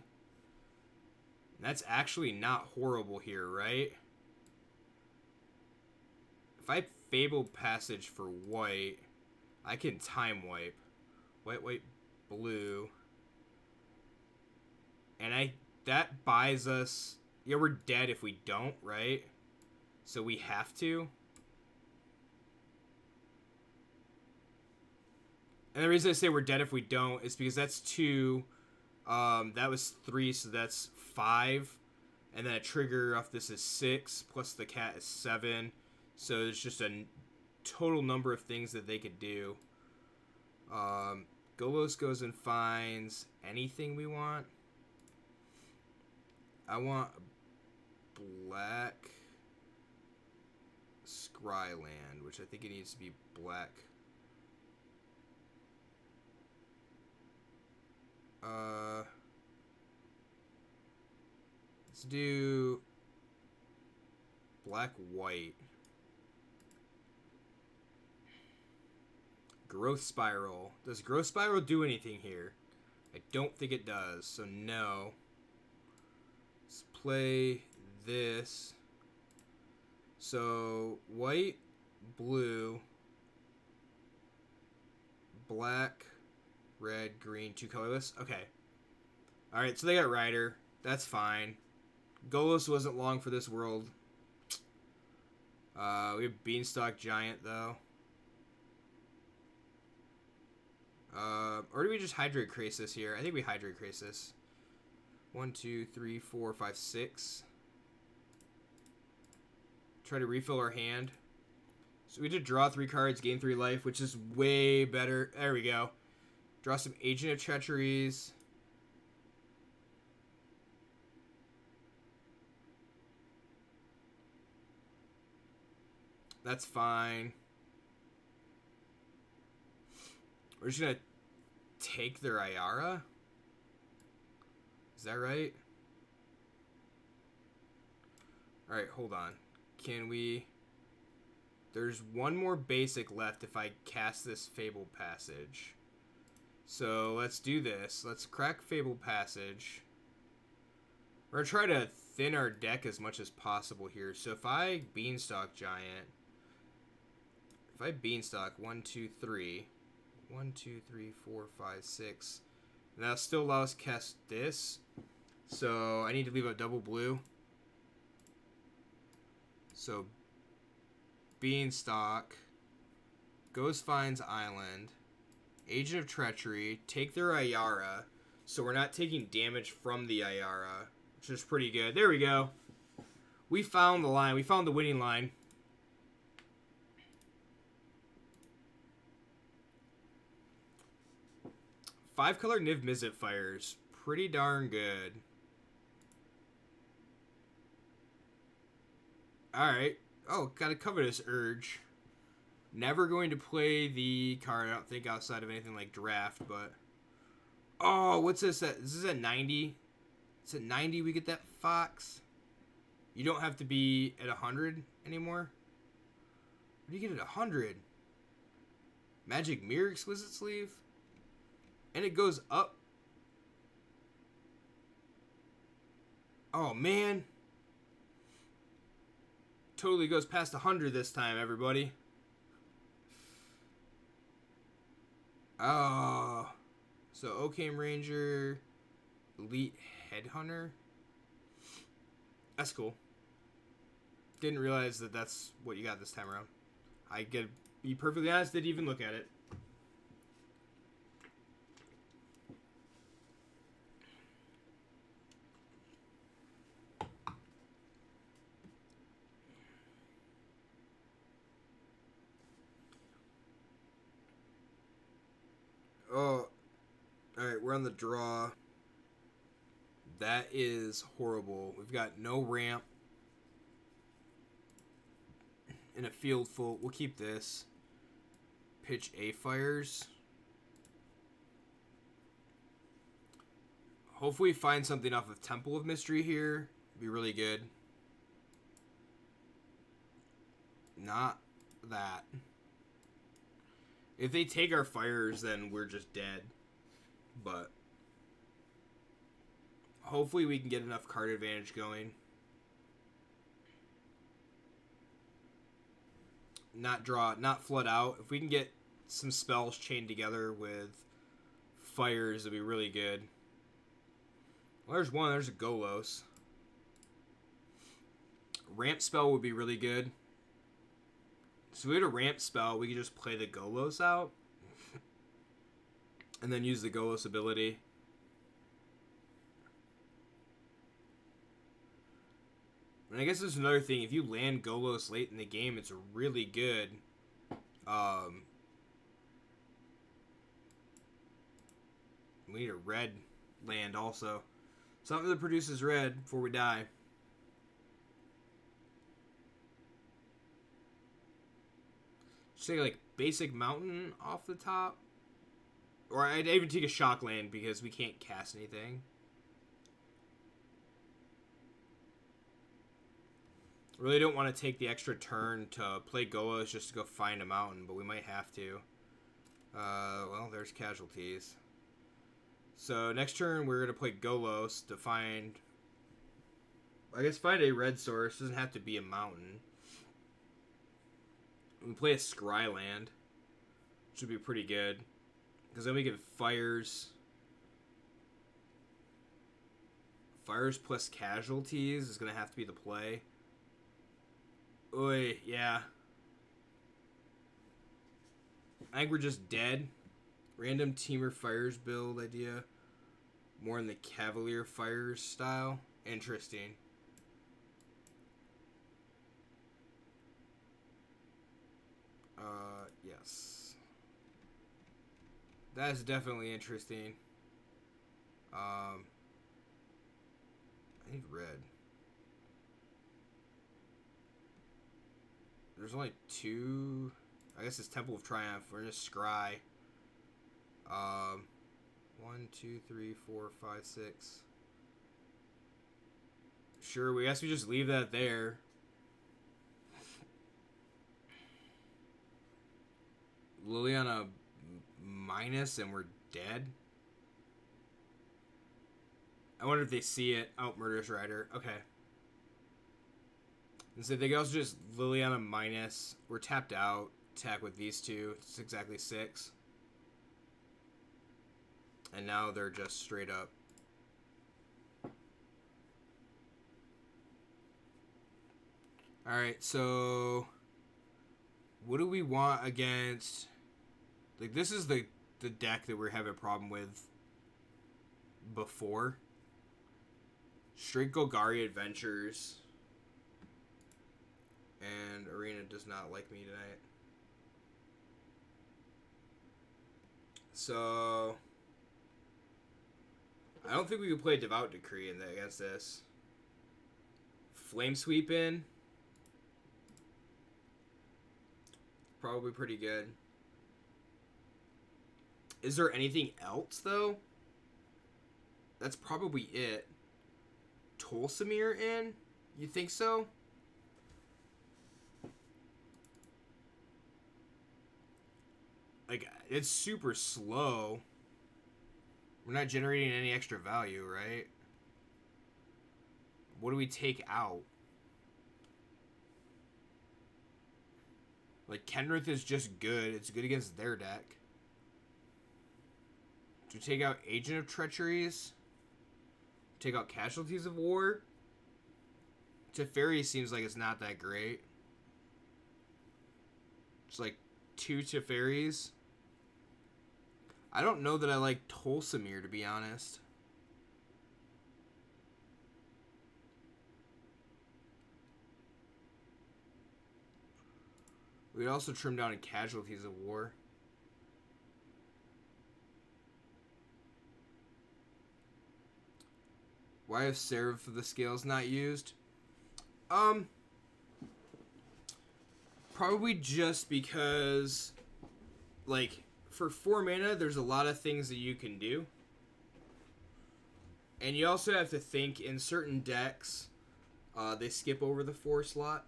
That's actually not horrible here, right? If I Fabled Passage for white, I can time wipe. White, white, blue. And that buys us... Yeah, we're dead if we don't, right? So we have to. And the reason I say we're dead if we don't is because that's 2 That was 3, so that's 5. And then a trigger off this is 6, plus the cat is 7. So there's just a total number of things that they could do. Golos goes and finds anything we want. I want black Scryland, which I think it needs to be black. Let's do black white. Growth Spiral. Does Growth Spiral do anything here? I don't think it does, so no. Let's play this. So, white, blue, black, red, green, 2 colorless. Okay. Alright, so they got Rider. That's fine. Golos wasn't long for this world. We have Beanstalk Giant, though. Or do we just Hydrate Krasis here? I think we Hydrate Krasis. 1, 2, 3, 4, 5, 6. Try to refill our hand. So we did draw 3 cards, gain 3 life, which is way better. There we go. Draw some Agent of Treacheries. That's fine. We're just going to take their Ayara. Is that right? Alright, hold on. Can we... There's one more basic left if I cast this Fable Passage. So let's do this. Let's crack Fable Passage. We're going to try to thin our deck as much as possible here. So if I Beanstalk Giant... If I Beanstalk 1, 2, 3... 1, 2, 3, 4, 5, 6. And that'll still allow us to cast this. So I need to leave a double blue. So Beanstalk goes finds Island. Agent of Treachery. Take their Ayara. So we're not taking damage from the Ayara, which is pretty good. There we go. We found the line. We found the winning line. Five-color Niv Mizzet fires. Pretty darn good. Alright. Oh, got a Covetous Urge. Never going to play the card, I don't think, outside of anything like Draft, but... Oh, what's this? This is at 90? It's at 90 we get that Fox? You don't have to be at 100 anymore? What do you get at 100? Magic Mirror Exquisite Sleeve? And it goes up. Oh, man. Totally goes past 100 this time, everybody. Oh. So, Ocame Ranger. Elite Headhunter. That's cool. Didn't realize that that's what you got this time around. I gotta be perfectly honest, didn't even look at it. Oh, alright, we're on the draw. That is horrible. We've got no ramp. In a field full. We'll keep this. Pitch A fires. Hopefully find something off of Temple of Mystery here. Be really good. Not that. If they take our fires, then we're just dead. But hopefully we can get enough card advantage going. Not draw, not flood out. If we can get some spells chained together with fires, it'll be really good. Well, there's one. There's a Golos. Ramp spell would be really good. So we had a ramp spell, we could just play the Golos out. And then use the Golos ability. And I guess there's another thing. If you land Golos late in the game, it's really good. We need a red land also. Something that produces red before we die. Just take like basic mountain off the top. Or I'd even take a shock land because we can't cast anything. Really don't want to take the extra turn to play Golos just to go find a mountain, but we might have to. Well, there's casualties. So next turn we're going to play Golos to find... I guess find a red source. Doesn't have to be a mountain. We play a Scry land. Should be pretty good. Because then we get fires. Fires plus casualties is going to have to be the play. Oy, yeah. I think we're just dead. Random Teamer Fires build idea. More in the Cavalier Fires style. Interesting. Yes. That is definitely interesting. I need red. There's only two. I guess it's Temple of Triumph. We're just Scry. 1, 2, 3, 4, 5, 6. Sure, we guess we just leave that there. Liliana minus and we're dead. I wonder if they see it. Oh, Murderous Rider. Okay. And so they can also just Liliana minus. We're tapped out. Attack with these two. It's exactly 6. And now they're just straight up. Alright, so... What do we want against... Like, this is the deck that we're having a problem with before. Straight Golgari Adventures. And Arena does not like me tonight. So... I don't think we can play Devout Decree against this. Flame Sweep in. Probably pretty good. Is there anything else, though? That's probably it. Tolsimir in? You think so? Like, it's super slow. We're not generating any extra value, right? What do we take out? Like, Kenrith is just good. It's good against their deck. Do we take out Agent of Treacheries? Take out Casualties of War? Teferi seems like it's not that great. It's like 2 Teferis. I don't know that I like Tolsimir, to be honest. We'd also trim down in Casualties of War. Why have Seraph of the Scales not used? Probably just because, like, for 4 mana, there's a lot of things that you can do. And you also have to think, in certain decks, they skip over the 4 slot.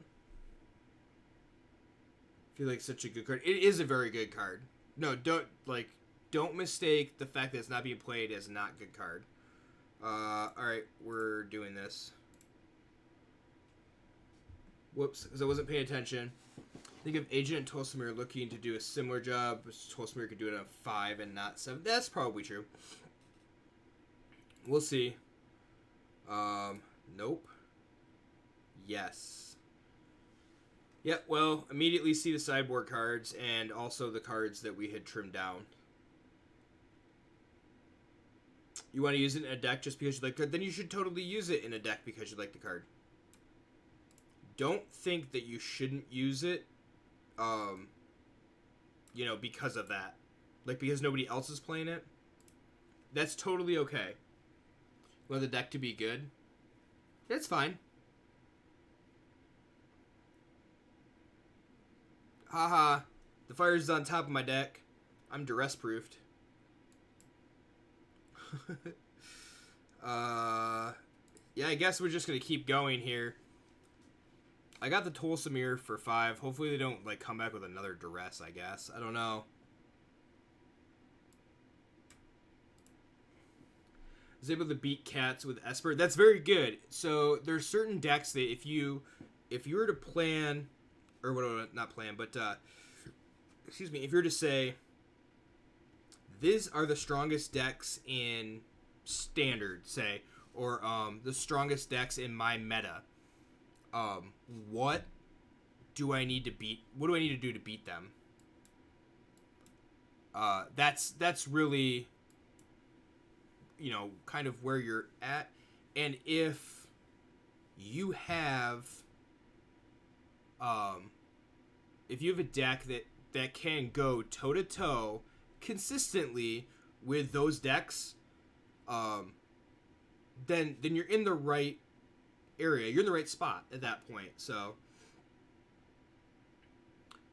I feel like such a good card. It is a very good card. No, don't mistake the fact that it's not being played as not good card. Alright, we're doing this. Whoops, because I wasn't paying attention. Think of Agent and Tolsimir looking to do a similar job. Tolsimir could do it on 5 and not 7. That's probably true. We'll see. Nope. Yes. Yep, well, immediately see the sideboard cards and also the cards that we had trimmed down. You want to use it in a deck just because you like the card? Then you should totally use it in a deck because you like the card. don't think that you shouldn't use it, you know, because of that. Like, because nobody else is playing it. That's totally okay. You want the deck to be good? That's fine. Haha. The fire's on top of my deck. I'm duress-proofed. Yeah, I guess we're just gonna keep going here. I got the Tolsamir for 5. Hopefully they don't, like, come back with another duress, I guess. I don't know. I was able to beat cats with Esper. That's very good. So there's certain decks that if you were to plan, or what, not plan, but excuse me, if you were to say these are the strongest decks in standard, say, or the strongest decks in my meta, what do I need to beat? What do I need to do to beat them? That's really, you know, kind of where you're at. And if you have a deck that can go toe to toe consistently with those decks, then you're in the right area. You're in the right spot at that point. So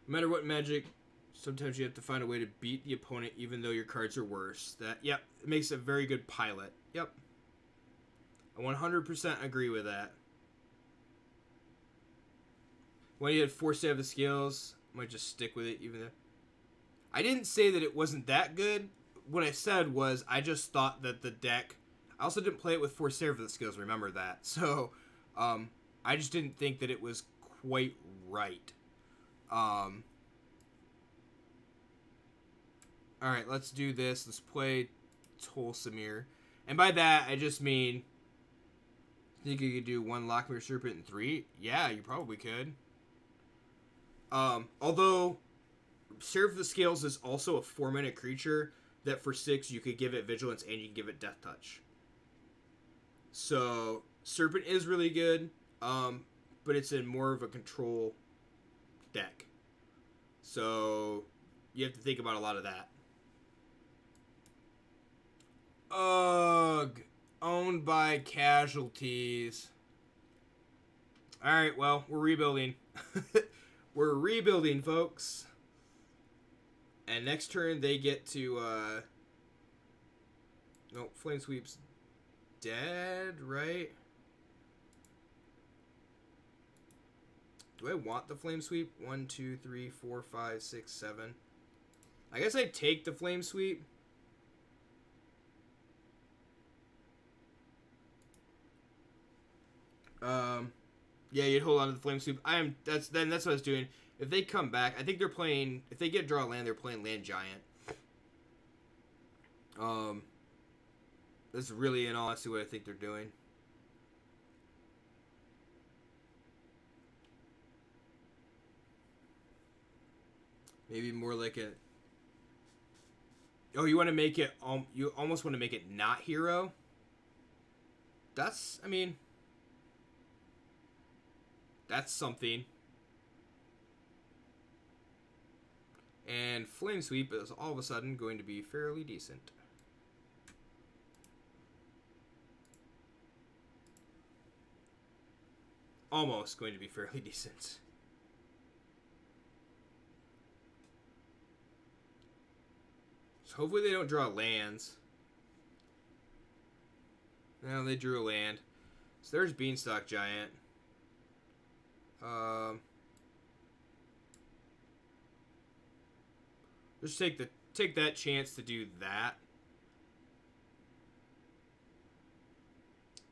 no matter what Magic, sometimes you have to find a way to beat the opponent even though your cards are worse. Yep, it makes a very good pilot. Yep. I 100% agree with that. When you had Force Save the Skills, I might just stick with it even though I didn't say that it wasn't that good. What I said was I just thought that the deck, I also didn't play it with Force Save the Skills, remember that. So I just didn't think that it was quite right. Alright, let's do this. Let's play Tolsamir. And by that, I just mean, think you could do 1 Lockmere Serpent and 3? Yeah, you probably could. Although, Serve the Scales is also a 4-mana creature that for 6 you could give it Vigilance and you can give it Death Touch. So, Serpent is really good, but it's in more of a control deck. So, you have to think about a lot of that. Ugh. Owned by casualties. Alright, well, we're rebuilding. We're rebuilding, folks. And next turn, they get to, no, Flame Sweep's dead, right? Do I want the Flame Sweep? 1, 2, 3, 4, 5, 6, 7. I guess I take the Flame Sweep. Yeah, you'd hold on to the Flame Sweep. That's what I was doing. If they come back, I think they're playing, if they get draw land, they're playing Land Giant. That's really, in all honesty, what I think they're doing. Maybe more like a, oh, you want to make it, you almost want to make it not hero? That's, I mean, that's something. And Flame Sweep is all of a sudden going to be fairly decent. Almost going to be fairly decent. So hopefully they don't draw lands. No, they drew a land. So there's Beanstalk Giant. Just take that chance to do that.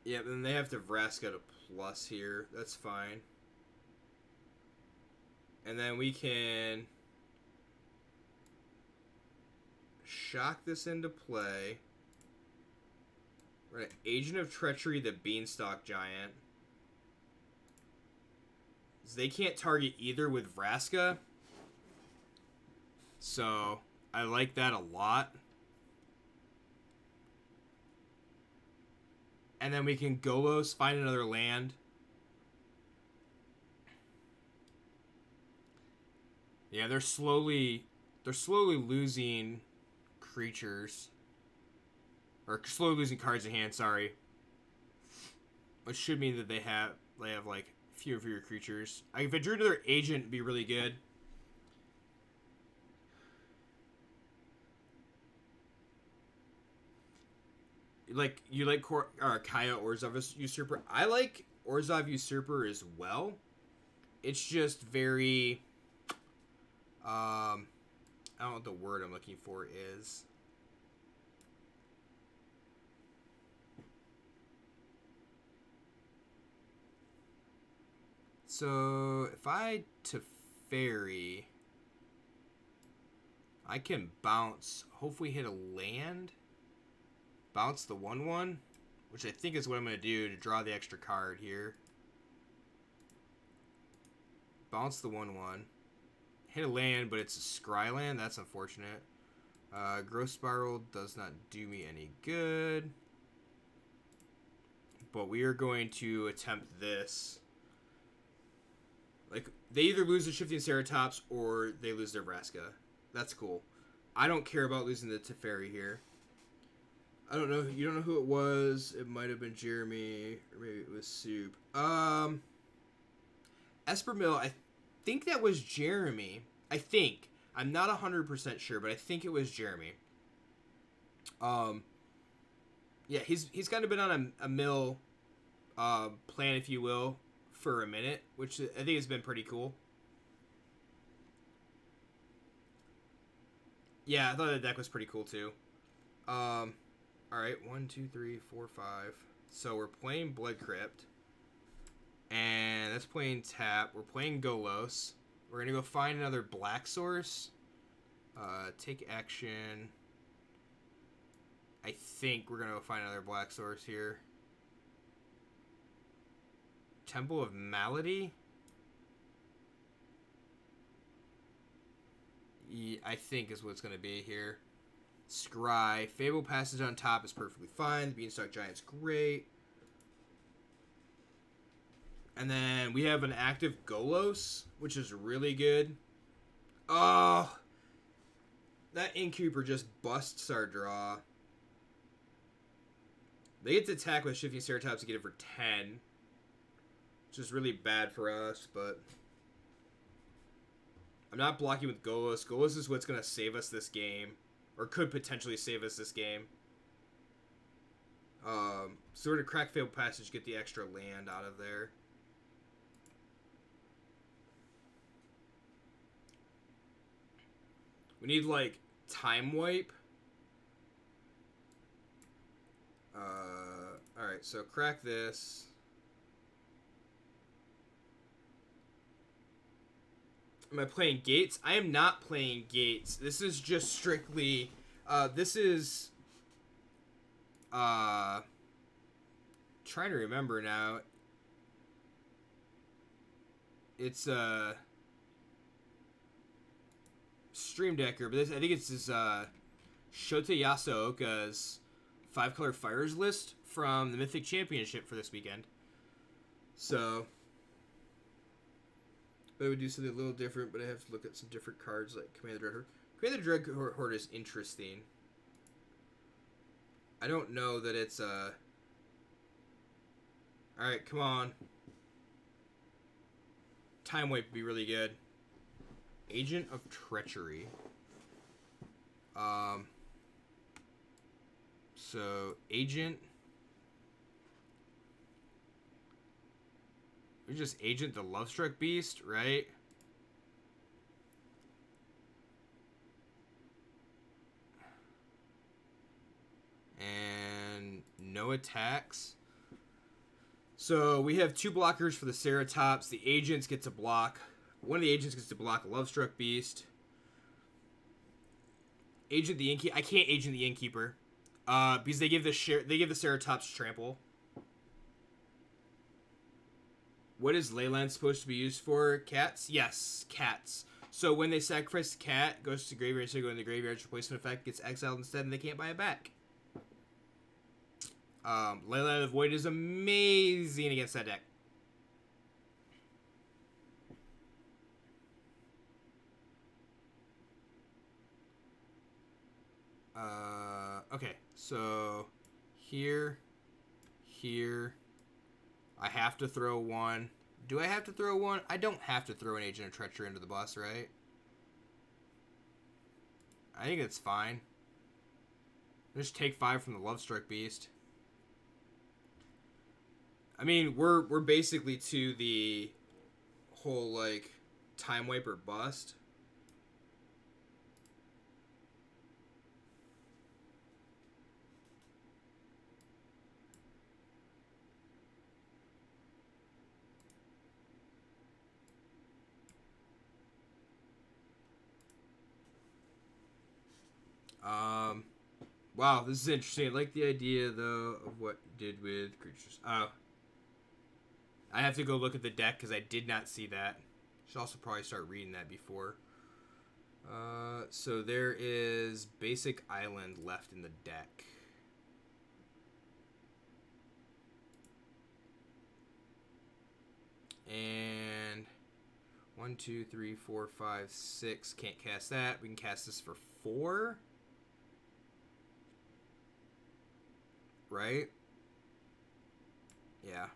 Yeah, then they have to Vraska to plus here. That's fine. And then we can shock this into play. We're gonna Agent of Treachery the Beanstalk Giant. So they can't target either with Vraska. So I like that a lot. And then we can Golos, find another land. Yeah, they're slowly losing creatures. Or slowly losing cards in hand, sorry. Which should mean that they have like fewer and fewer creatures. If I drew another agent, it'd be really good. You like Kaya Orzhov Usurper. I like Orzhov Usurper as well. It's just very I don't know what the word I'm looking for is. So if I Teferi, I can bounce, hopefully hit a land, bounce the 1/1, which I think is what I'm going to do to draw the extra card here. Bounce the 1/1, hit a land, but it's a scry land. That's unfortunate. Growth Spiral does not do me any good. But we are going to attempt this. Like, they either lose the Shifting Ceratops or they lose their Vraska. That's cool. I don't care about losing the Teferi here. I don't know. You don't know who it was. It might have been Jeremy, or maybe it was Soup. Espermill, I think that was Jeremy. I think. I'm not 100% sure, but I think it was Jeremy. Yeah, he's kind of been on a mill plan, if you will, for a minute, which I think has been pretty cool. Yeah, I thought the deck was pretty cool too. All right, 1, 2, 3, 4, 5. So we're playing Blood Crypt, and that's playing tap. We're playing Golos. We're gonna go find another black source. Take action. I think we're gonna go find another black source here. Temple of Malady. Yeah, I think is what it's gonna be here. Scry. Fable Passage on top is perfectly fine. The Beanstalk Giant's great. And then we have an active Golos, which is really good. Oh, that Innkeeper just busts our draw. They get to attack with Shifting Ceratops to get it for 10. Which is really bad for us, but I'm not blocking with Golos. Golos is what's going to save us this game. Or could potentially save us this game. So we're going to crack Fabled Passage, get the extra land out of there. We need, like, Time Wipe. Alright, so crack this. Am I playing Gates? I am not playing Gates. This is just strictly... this is... trying to remember now. It's, Stream Decker, but I think it's this, Shota Yasooka's 5-color fires list from the Mythic Championship for this weekend. So... I would do something a little different, but I have to look at some different cards like Command the Dread Horde. Command the Dread Horde is interesting. I don't know that it's Alright, come on. Time Wipe would be really good. Agent of Treachery. So, Agent... We just Agent the Lovestruck Beast, right? And no attacks. So we have 2 blockers for the Ceratops. The agents get to block. One of the agents gets to block a Lovestruck Beast. Agent the Innkeeper. I can't Agent the Innkeeper. Because they give the Ceratops trample. What is Leyland supposed to be used for? Cats? Yes, cats. So when they sacrifice the cat, goes to the graveyard, so go in the graveyard's replacement effect, gets exiled instead, and they can't buy it back. Leyland of Void is amazing against that deck. Okay, so here, here. I have to throw one. Do I have to throw one? I don't have to throw an Agent of Treachery into the bus, right? I think it's fine. Just take 5 from the Lovestruck Beast. I mean, we're basically to the whole, like, Time Wiper bust. Wow, this is interesting. I like the idea, though, of what you did with creatures. Oh. I have to go look at the deck because I did not see that. Should also probably start reading that before. So there is Basic Island left in the deck. And 1, 2, 3, 4, 5, 6. Can't cast that. We can cast this for 4. Right? Yeah.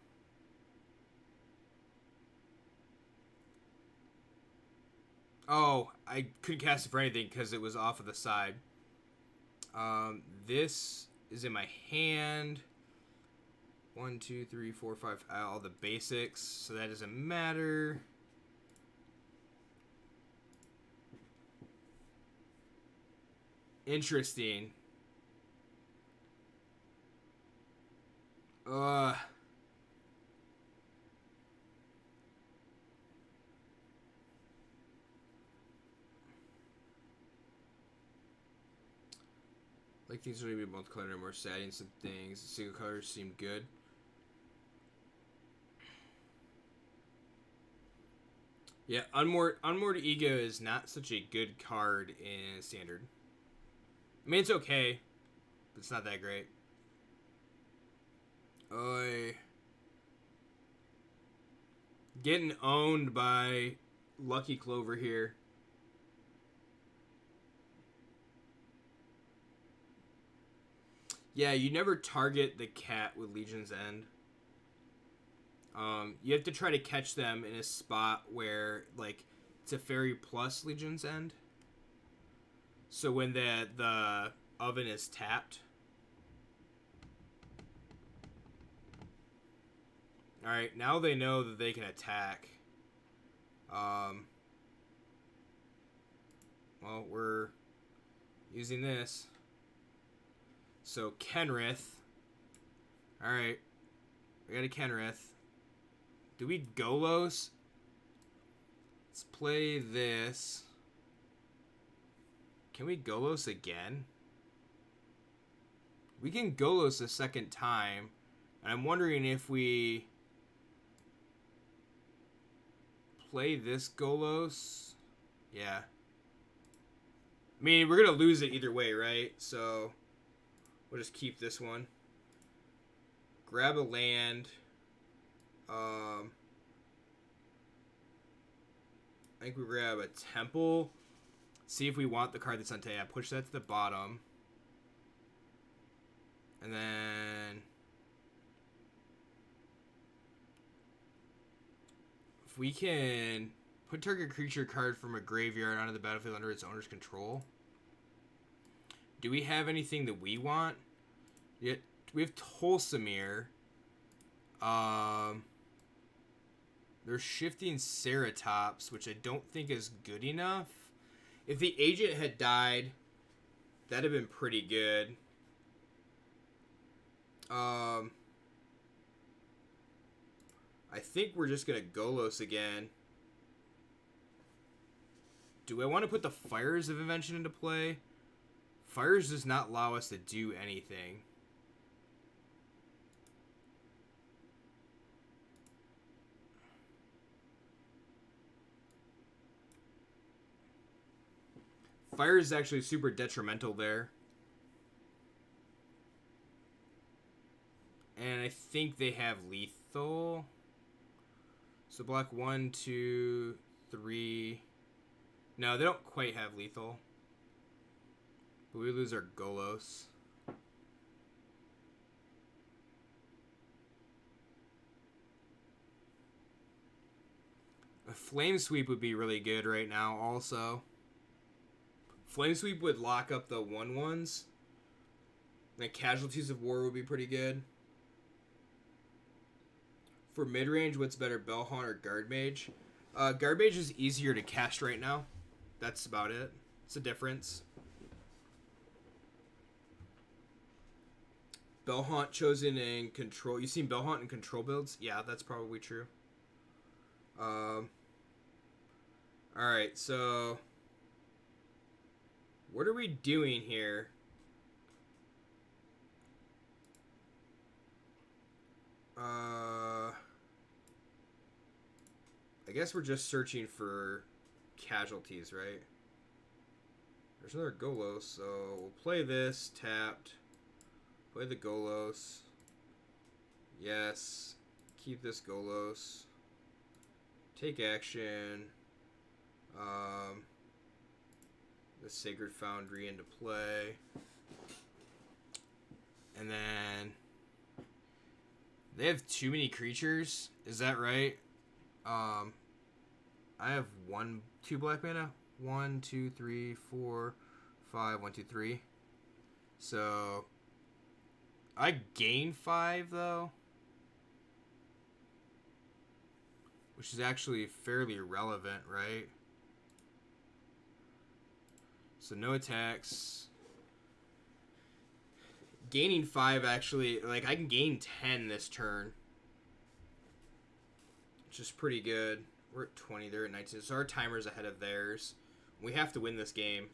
Oh, I couldn't cast it for anything because it was off of the side. This is in my hand. 1, 2, 3, 4, 5. All the basics, so that doesn't matter. Interesting. Like things would be multicolored and more sad and some things. The single colors seem good. Yeah, Unmoored Ego is not such a good card in Standard. I mean, it's okay, but it's not that great. Getting owned by Lucky Clover here. Yeah, you never target the cat with Legion's End. You have to try to catch them in a spot where, like, it's a fairy plus Legion's End. So when the oven is tapped. Alright, now they know that they can attack. Well, we're using this. So, Kenrith. Alright. We got a Kenrith. Do we Golos? Let's play this. Can we Golos again? We can Golos a second time. And I'm wondering if we play this Golos. Yeah. I mean, we're going to lose it either way, right? So we'll just keep this one. Grab a land. I think we grab a temple. See if we want the card that's on tap. Push that to the bottom. And then if we can put target creature card from a graveyard onto the battlefield under its owner's control. Do we have anything that we want? Yeah, we have Tolsimir. There's Shifting Ceratops, which I don't think is good enough. If the agent had died, that'd have been pretty good. I think we're just going to Golos again. Do I want to put the Fires of Invention into play? Fires does not allow us to do anything. Fire is actually super detrimental there. And I think they have lethal. So block 1, 2, 3. No, they don't quite have lethal. But we lose our Golos. A Flame Sweep would be really good right now also. Flame Sweep would lock up the 1/1s. And Casualties of War would be pretty good. For mid-range, what's better, Bellhaunt or Guard Mage? Guard Mage is easier to cast right now. That's about it. It's a difference. Bellhaunt chosen in control. You seen Bellhaunt in control builds? Yeah, that's probably true. Alright, so what are we doing here? I guess we're just searching for casualties, right? There's another Golos, so we'll play this, tapped. Play the Golos. Yes. Keep this Golos. Take action. The Sacred Foundry into play. And then they have too many creatures. Is that right? I have 2 black mana. 1, 2, 3, 4, 5. 1, 2, 3. So I gain 5 though, which is actually fairly relevant, right? So no attacks. Gaining 5 actually, like, I can gain 10 this turn, which is pretty good. We're at 20, they're at 19, so our timer's ahead of theirs. We have to win this game.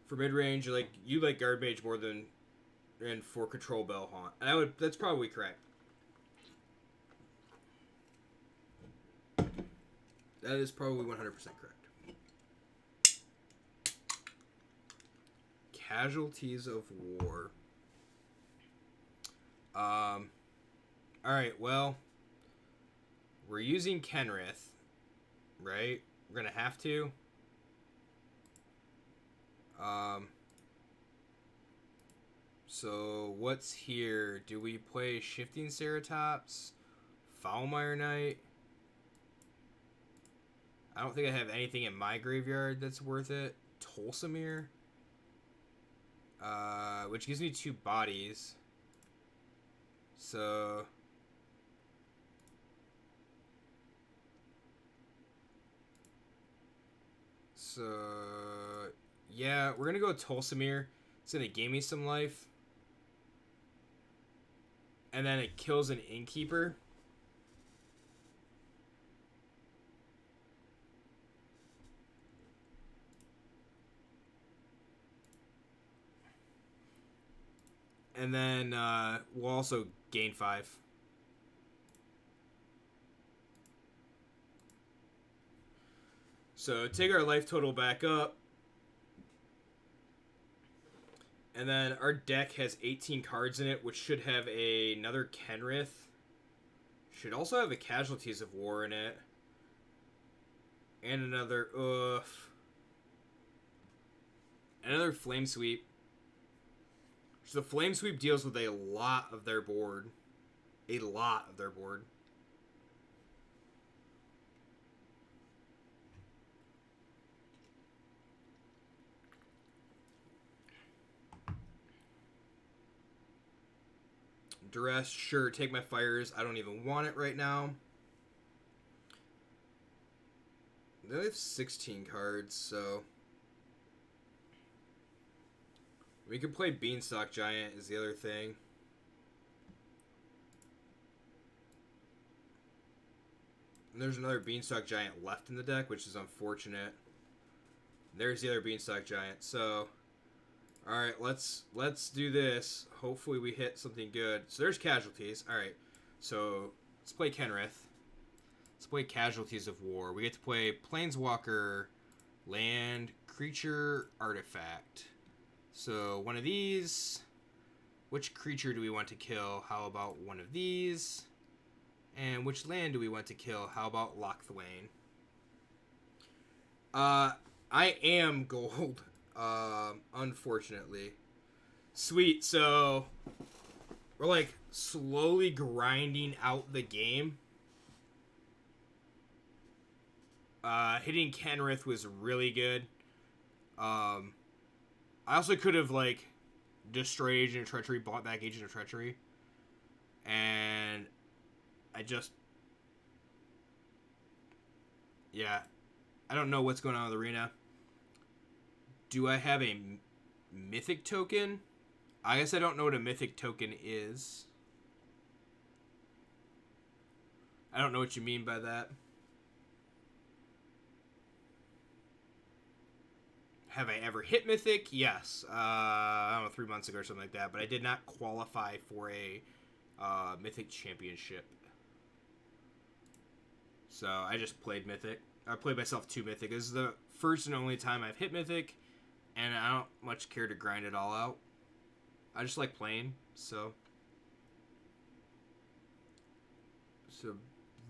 For mid-range, you like Guard Mage more than, and for control Bellhaunt. And that's probably correct. That is probably 100% correct. Casualties of War. Alright, well, we're using Kenrith, right? We're gonna have to. So what's here? Do we play Shifting Ceratops? Foulmire Knight? I don't think I have anything in my graveyard that's worth it. Tolsimir? Which gives me 2 bodies. So yeah, we're gonna go with Tolsimir. It's gonna gain me some life. And then it kills an Innkeeper. And then we'll also gain 5. So take our life total back up. And then our deck has 18 cards in it, which should have another Kenrith. Should also have a Casualties of War in it. And another another Flame Sweep. So the Flame Sweep deals with a lot of their board. A lot of their board. Duress, sure, take my fires. I don't even want it right now. They have 16 cards, so we could play Beanstalk Giant is the other thing. And there's another Beanstalk Giant left in the deck, which is unfortunate. There's the other Beanstalk Giant. So, alright, let's do this. Hopefully we hit something good. So there's Casualties. Alright, so let's play Kenrith. Let's play Casualties of War. We get to play Planeswalker, Land, Creature, Artifact. So one of these. Which creature do we want to kill? How about one of these? And which land do we want to kill? How about Locthwain? I am gold. Unfortunately. Sweet, so we're like slowly grinding out the game. Hitting Kenrith was really good. I also could have, like, destroyed Agent of Treachery, bought back Agent of Treachery. And I just... Yeah. I don't know what's going on with the arena. Do I have a mythic token? I guess I don't know what a mythic token is. I don't know what you mean by that. Have I ever hit mythic? Yes. I don't know, 3 months ago or something like that. But I did not qualify for a mythic championship. So I just played mythic. I played myself 2 mythic. This is the first and only time I've hit mythic. And I don't much care to grind it all out. I just like playing. So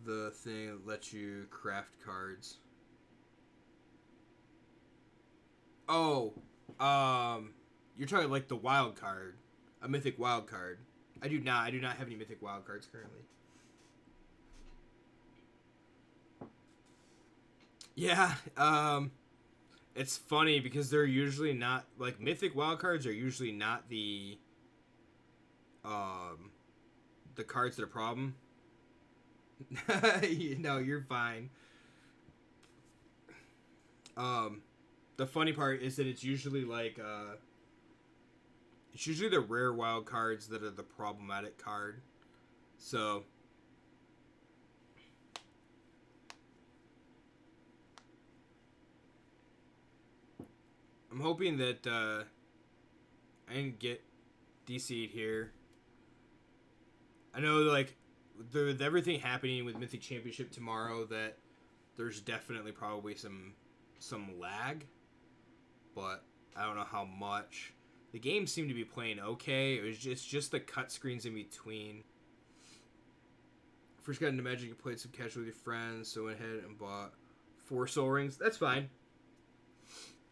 the thing that lets you craft cards. Oh, you're talking like the wild card, a mythic wild card. I do not have any mythic wild cards currently. Yeah, it's funny because they're usually not, like, mythic wild cards are usually not the cards that are a problem. No, you're fine. The funny part is that it's usually like it's usually the rare wild cards that are the problematic card. So I'm hoping that I didn't get DC'd here. I know, like, with everything happening with Mythic Championship tomorrow, that there's definitely probably some lag, but I don't know how much. The game seemed to be playing okay. It's just the cut screens in between. First got into Magic, you played some casual with your friends, so went ahead and bought 4 Soul Rings. That's fine.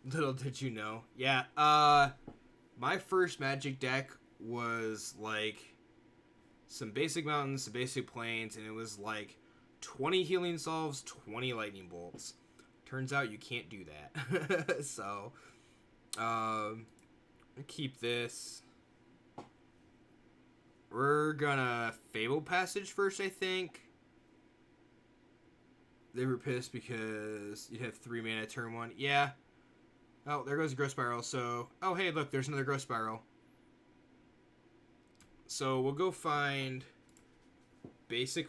Little did you know. Yeah, my first Magic deck was, like, some basic mountains, some basic plains, and it was, like, 20 healing salves, 20 lightning bolts. Turns out you can't do that. So, keep this. We're gonna Fable Passage first, I think. They were pissed because you'd have 3 mana turn 1. Yeah. Oh, there goes the Growth Spiral. So, oh, hey, look, there's another Growth Spiral. So, we'll go find Basic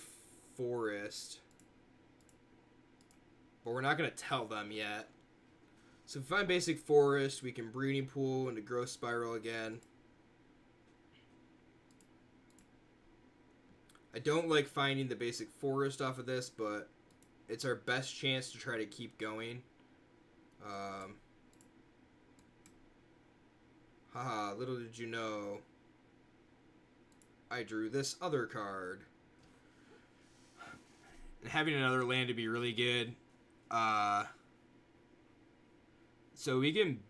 Forest. But we're not going to tell them yet. So, if we find Basic Forest, we can Breeding Pool into Growth Spiral again. I don't like finding the Basic Forest off of this, but it's our best chance to try to keep going. Haha, little did you know, I drew this other card. And having another land to be really good. So we can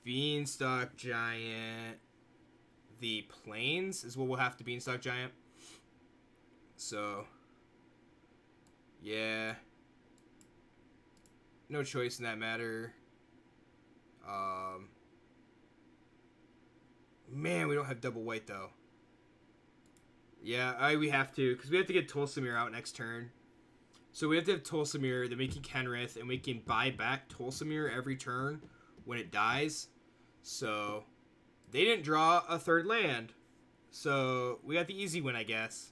Beanstalk Giant. The Plains is what we'll have to Beanstalk Giant. So, yeah. No choice in that matter. Man, we don't have double white, though. Yeah, we have to, because we have to get Tolsimir out next turn. So we have to have Tolsimir, then we can Kenrith, and we can buy back Tolsimir every turn when it dies. So they didn't draw a third land. So we got the easy win, I guess.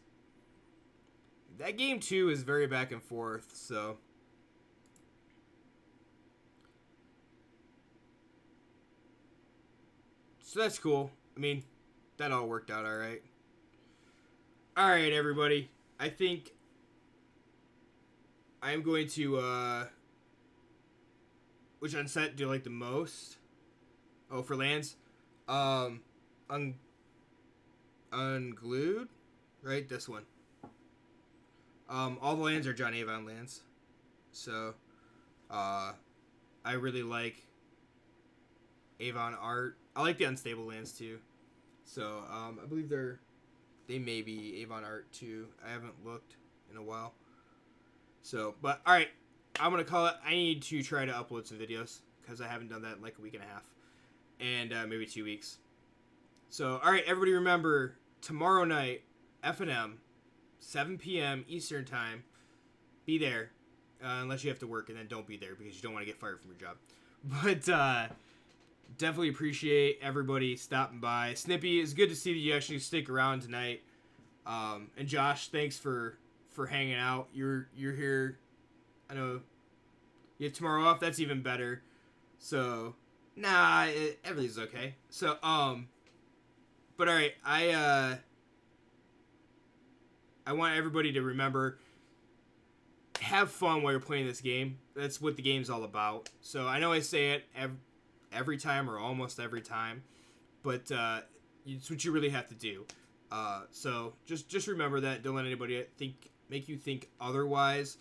That game, too, is very back and forth, so that's cool. I mean, that all worked out all right. All right, everybody. I think I'm going to, which unset do you like the most? Oh, for lands? Unglued? Right? This one. All the lands are John Avon lands. So, I really like Avon art. I like the unstable lands too. So, I believe they may be Avon art too. I haven't looked in a while. So, but all right, I'm gonna call it. I need to try to upload some videos because I haven't done that in like a week and a half, and maybe 2 weeks. So, all right, everybody, remember tomorrow night, F&M, 7 p.m. Eastern time. Be there, unless you have to work, and then don't be there because you don't want to get fired from your job. But definitely appreciate everybody stopping by. Snippy, it's good to see that you actually stick around tonight. And Josh, thanks for hanging out. You're here. I know you have tomorrow off. That's even better. So everything's okay. So but all right, I want everybody to remember, have fun while you're playing this game. That's what the game's all about. So I know I say it every time or almost every time, but it's what you really have to do. So just remember that. Don't let anybody make you think otherwise.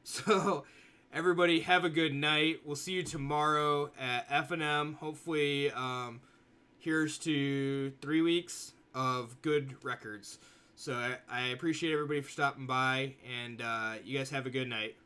So everybody have a good night. We'll see you tomorrow at F&M. Hopefully, here's to 3 weeks of good records. So I appreciate everybody for stopping by, and you guys have a good night.